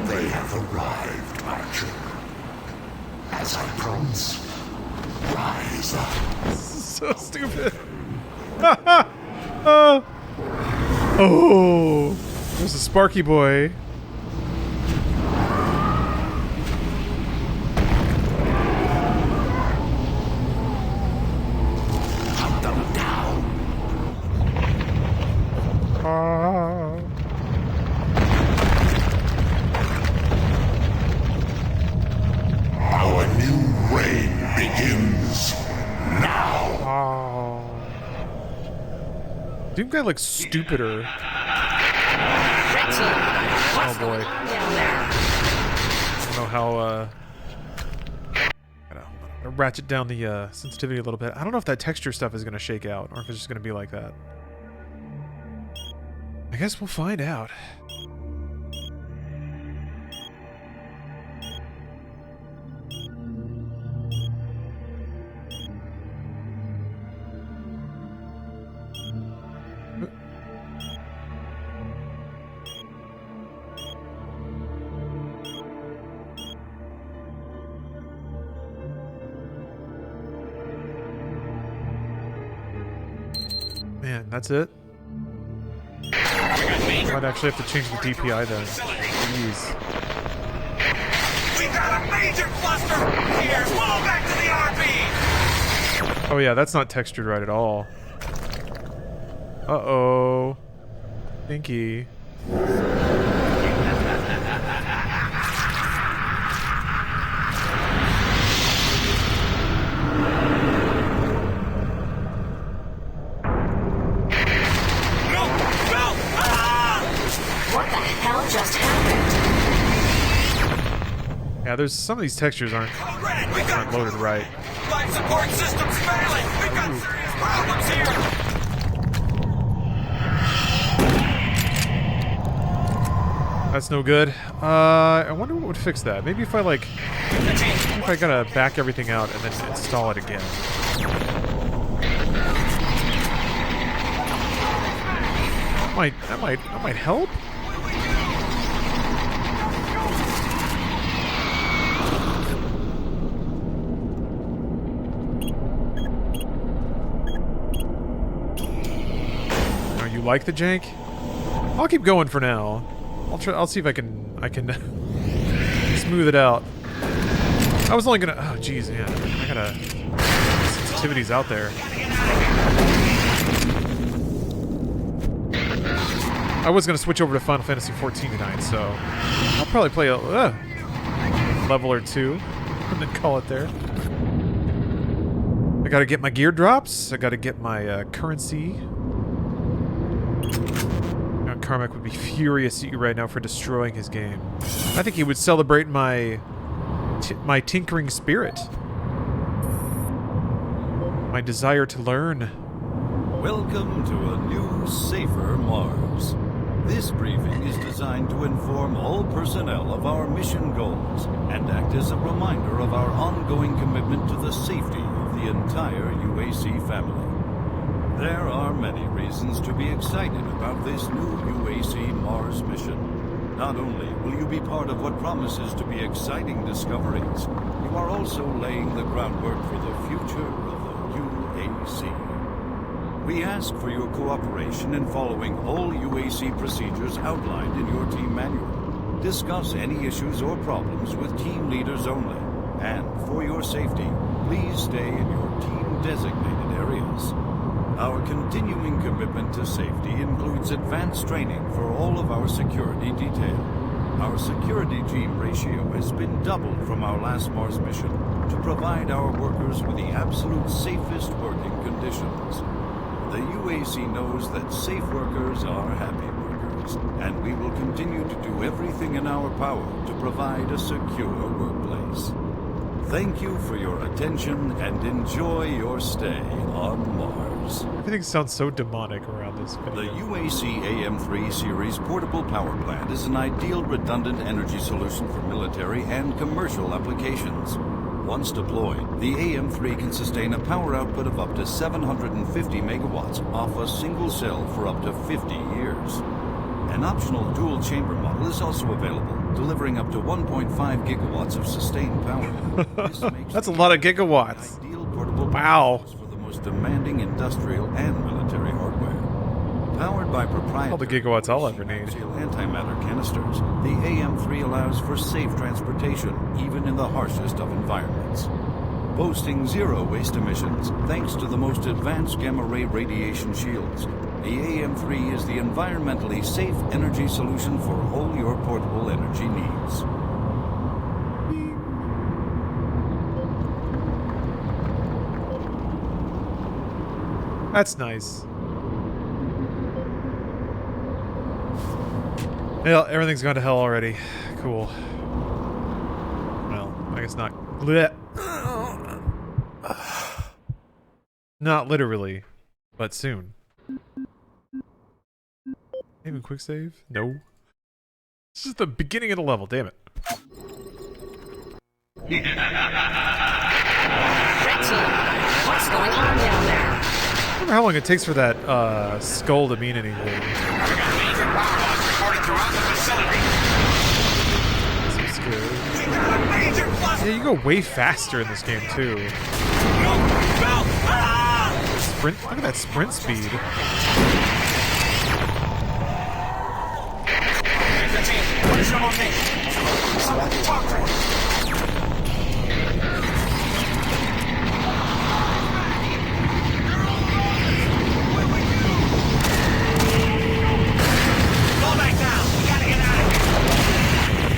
They have arrived, Martian. As I promised, rise up. So stupid. Oh, there's a Sparky boy. Hunt them down. Our new reign begins now. Doom guy looks stupider. Oh boy. I don't know how, gotta ratchet down the sensitivity a little bit. I don't know if that texture stuff is gonna shake out, or if it's just gonna be like that. I guess we'll find out. Man, that's it? Might actually have to change the DPI then. Jeez. We got a major cluster here! Fall back to the RP! Oh yeah, that's not textured right at all. Uh-oh. Stinky. Just happened. Yeah, there's some of these textures aren't loaded right. Life support system's failing! We've got serious problems here! That's no good. I wonder what would fix that. Maybe if I like, if I gotta back everything out and then install it again. That might help. You like the jank? I'll keep going for now. I'll see if I can smooth it out. I was only gonna. Oh jeez, man. I gotta. Sensitivity's out there. I was gonna switch over to Final Fantasy XIV tonight, so I'll probably play a level or two and then call it there. I gotta get my gear drops. I gotta get my currency. Carmack would be furious at you right now for destroying his game. I think he would celebrate my tinkering spirit. My desire to learn. Welcome to a new, safer Mars. This briefing is designed to inform all personnel of our mission goals and act as a reminder of our ongoing commitment to the safety of the entire UAC family. There are many reasons to be excited about this new UAC Mars mission. Not only will you be part of what promises to be exciting discoveries, you are also laying the groundwork for the future of the UAC. We ask for your cooperation in following all UAC procedures outlined in your team manual. Discuss any issues or problems with team leaders only. And for your safety, please stay in your team-designated areas. Our continuing commitment to safety includes advanced training for all of our security detail. Our security team ratio has been doubled from our last Mars mission to provide our workers with the absolute safest working conditions. The UAC knows that safe workers are happy workers, and we will continue to do everything in our power to provide a secure workplace. Thank you for your attention and enjoy your stay on Mars. Everything sounds so demonic around this video. The UAC AM3 series portable power plant is an ideal redundant energy solution for military and commercial applications. Once deployed, the AM3 can sustain a power output of up to 750 megawatts off a single cell for up to 50 years. An optional dual chamber model is also available, delivering up to 1.5 gigawatts of sustained power. That's a lot of gigawatts. Ideal portable Wow. for the most demanding industrial and military hardware. Powered by proprietary All the gigawatts I'll ever need. antimatter canisters, the AM3 allows for safe transportation, even in the harshest of environments. Boasting zero waste emissions, thanks to the most advanced gamma-ray radiation shields, the AM3 is the environmentally safe energy solution for all your portable energy needs. That's nice. Yeah, everything's gone to hell already. Cool. Well, I guess not. Blech. Not literally, but soon. Even quick save? No. This is the beginning of the level, damn it. Red team, what's going on down there? I wonder how long it takes for that skull to mean anything. Major power loss reported throughout the facility. Seems good. We got a major cluster. Yeah, you go way faster in this game too. No! Ah! Sprint, look at that sprint speed. Major team, what is your location? Someone talk to us. Fall back down. We gotta get out of here.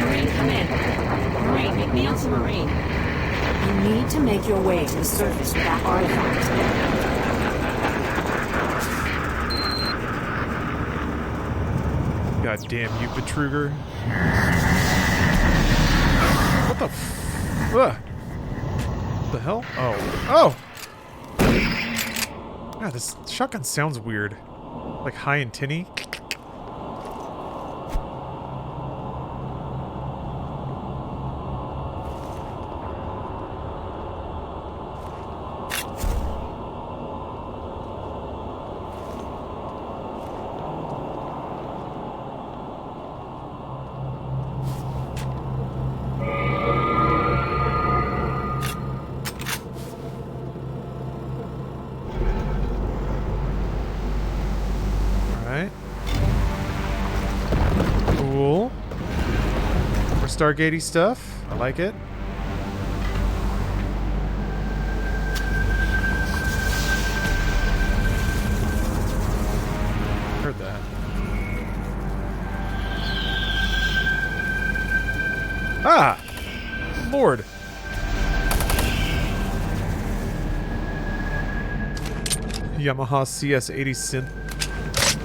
Marine, come in. Marine, make me out to Marine. You need to make your way to the surface with that artifact. God damn you, Betruger. What the f... Ugh. What the hell? Oh. Oh! God, this shotgun sounds weird. Like high and tinny. Cool. More Stargatey stuff. I like it. Heard that. Ah! Lord. Yamaha CS80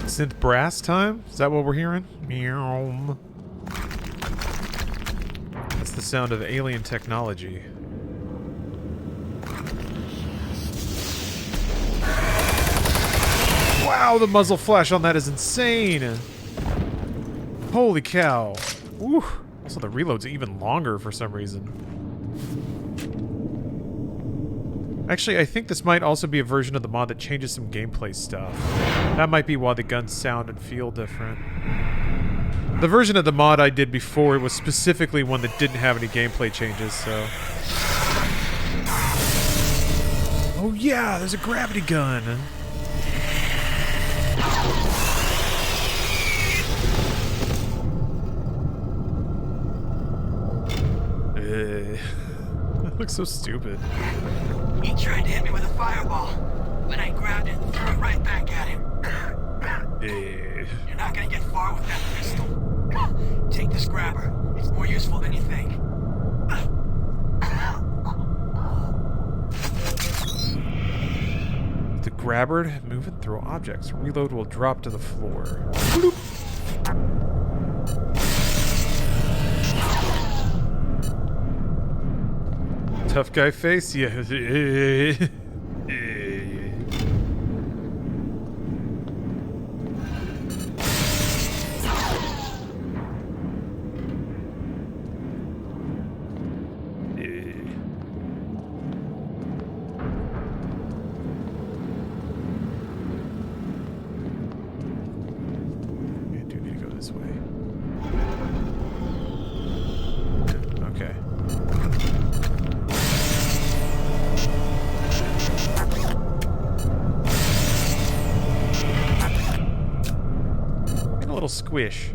synth brass time? Is that what we're hearing? Meow. That's the sound of alien technology. Wow, the muzzle flash on that is insane! Holy cow. Woo. Also, the reload's even longer for some reason. Actually, I think this might also be a version of the mod that changes some gameplay stuff. That might be why the guns sound and feel different. The version of the mod I did before was specifically one that didn't have any gameplay changes, so... Oh yeah, there's a gravity gun! That looks so stupid. He tried to hit me with a fireball, but I grabbed it and threw it right back at him. You're not gonna get far with that pistol. Take this grabber. It's more useful than you think. The grabber, move and throw objects. Reload will drop to the floor. Bloop. Tough guy face? Yeah. Squish.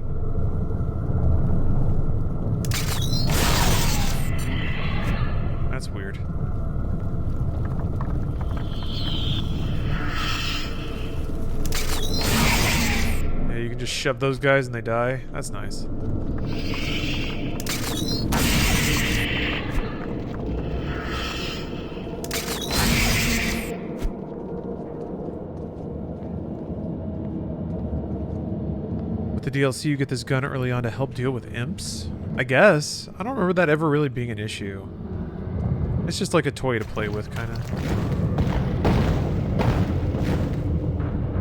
That's weird. Yeah, you can just shove those guys and they die. That's nice. The DLC, you get this gun early on to help deal with imps? I guess. I don't remember that ever really being an issue. It's just like a toy to play with, kind of.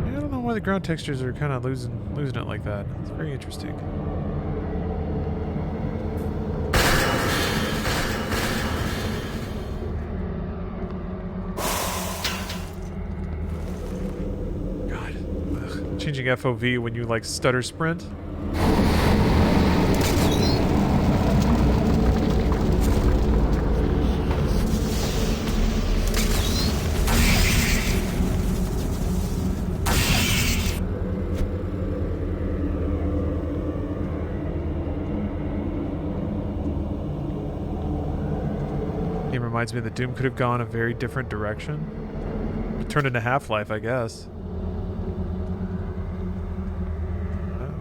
Yeah, I don't know why the ground textures are kind of losing it like that. It's very interesting. Changing FOV when you like stutter sprint. Game reminds me that Doom could have gone a very different direction. Turned into Half-Life, I guess.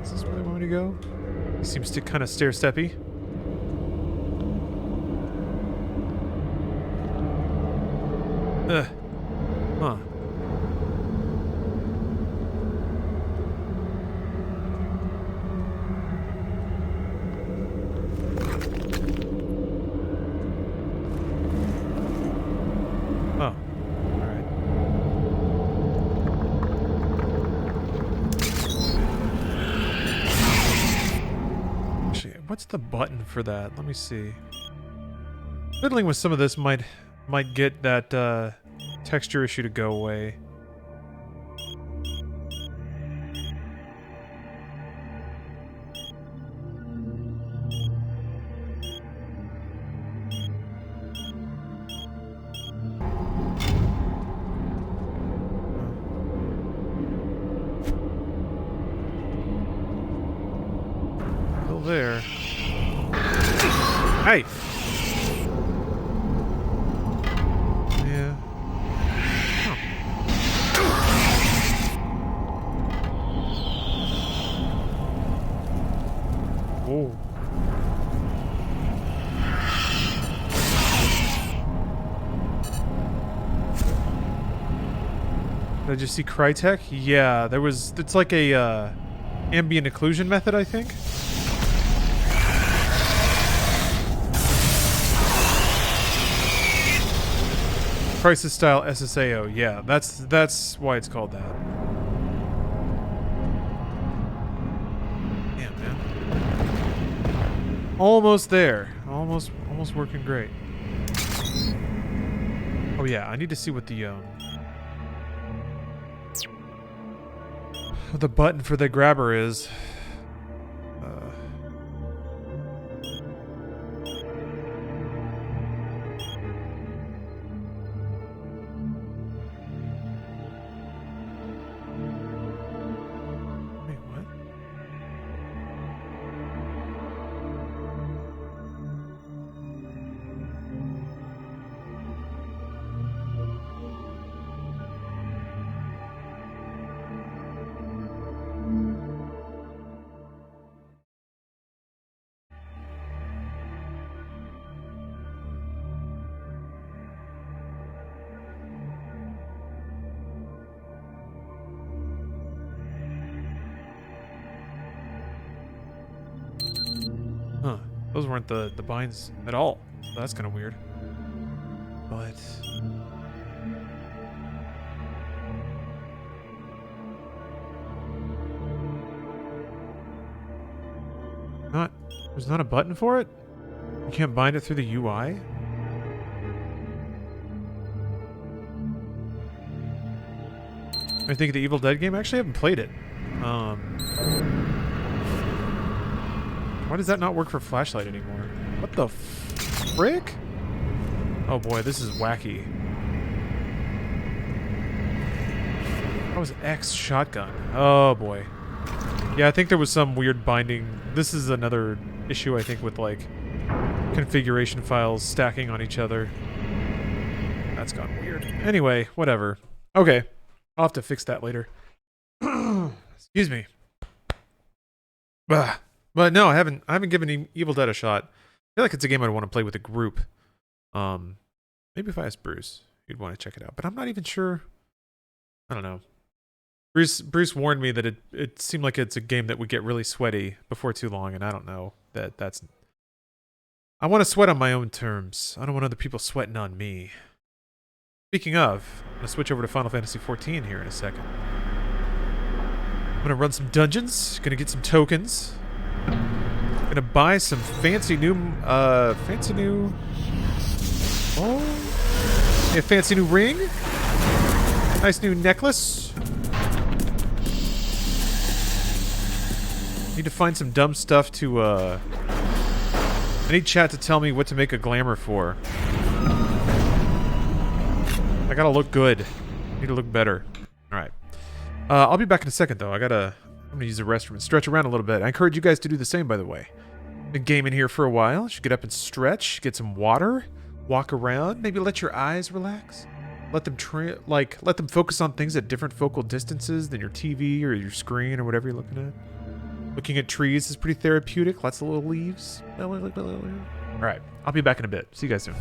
Is this where they want me to go? He seems to kind of stair-steppy. Huh. Oh. Alright. What's the button for that? Let me see. Fiddling with some of this might get that texture issue to go away. Still there. Hey! Yeah. Whoa. Did I just see Crytek? Yeah, there was... It's like a ambient occlusion method, I think. Crisis style SSAO, yeah, that's why it's called that. Damn, man. Almost there. Almost working great. Oh yeah, I need to see what the button for the grabber is. Wait, what? Huh. Those weren't the binds at all. So that's kind of weird. But... There's not a button for it? You can't bind it through the UI? I think the Evil Dead game? I actually haven't played it. Why does that not work for flashlight anymore? What the frick? Oh boy, this is wacky. That was X shotgun. Oh boy. Yeah, I think there was some weird binding. This is another issue, I think, with like configuration files stacking on each other. That's gone weird. Anyway, whatever. Okay. I'll have to fix that later. Excuse me. Bah. But no, I haven't given Evil Dead a shot. I feel like it's a game I'd want to play with a group. Maybe if I asked Bruce, he'd want to check it out. But I'm not even sure. I don't know. Bruce warned me that it seemed like it's a game that would get really sweaty before too long, and I don't know that's. I want to sweat on my own terms. I don't want other people sweating on me. Speaking of, I'm gonna switch over to Final Fantasy XIV here in a second. I'm gonna run some dungeons. Gonna get some tokens. Gonna buy some fancy new, oh, a fancy new ring. Nice new necklace. Need to find some dumb stuff to, I need chat to tell me what to make a glamour for. I gotta look good. I need to look better. Alright. I'll be back in a second, though. I'm gonna use the restroom and stretch around a little bit. I encourage you guys to do the same, by the way. Been gaming here for a while. Should get up and stretch, get some water, walk around, maybe let your eyes relax. Let them let them focus on things at different focal distances than your TV or your screen or whatever you're looking at. Looking at trees is pretty therapeutic. Lots of little leaves. Alright, I'll be back in a bit. See you guys soon.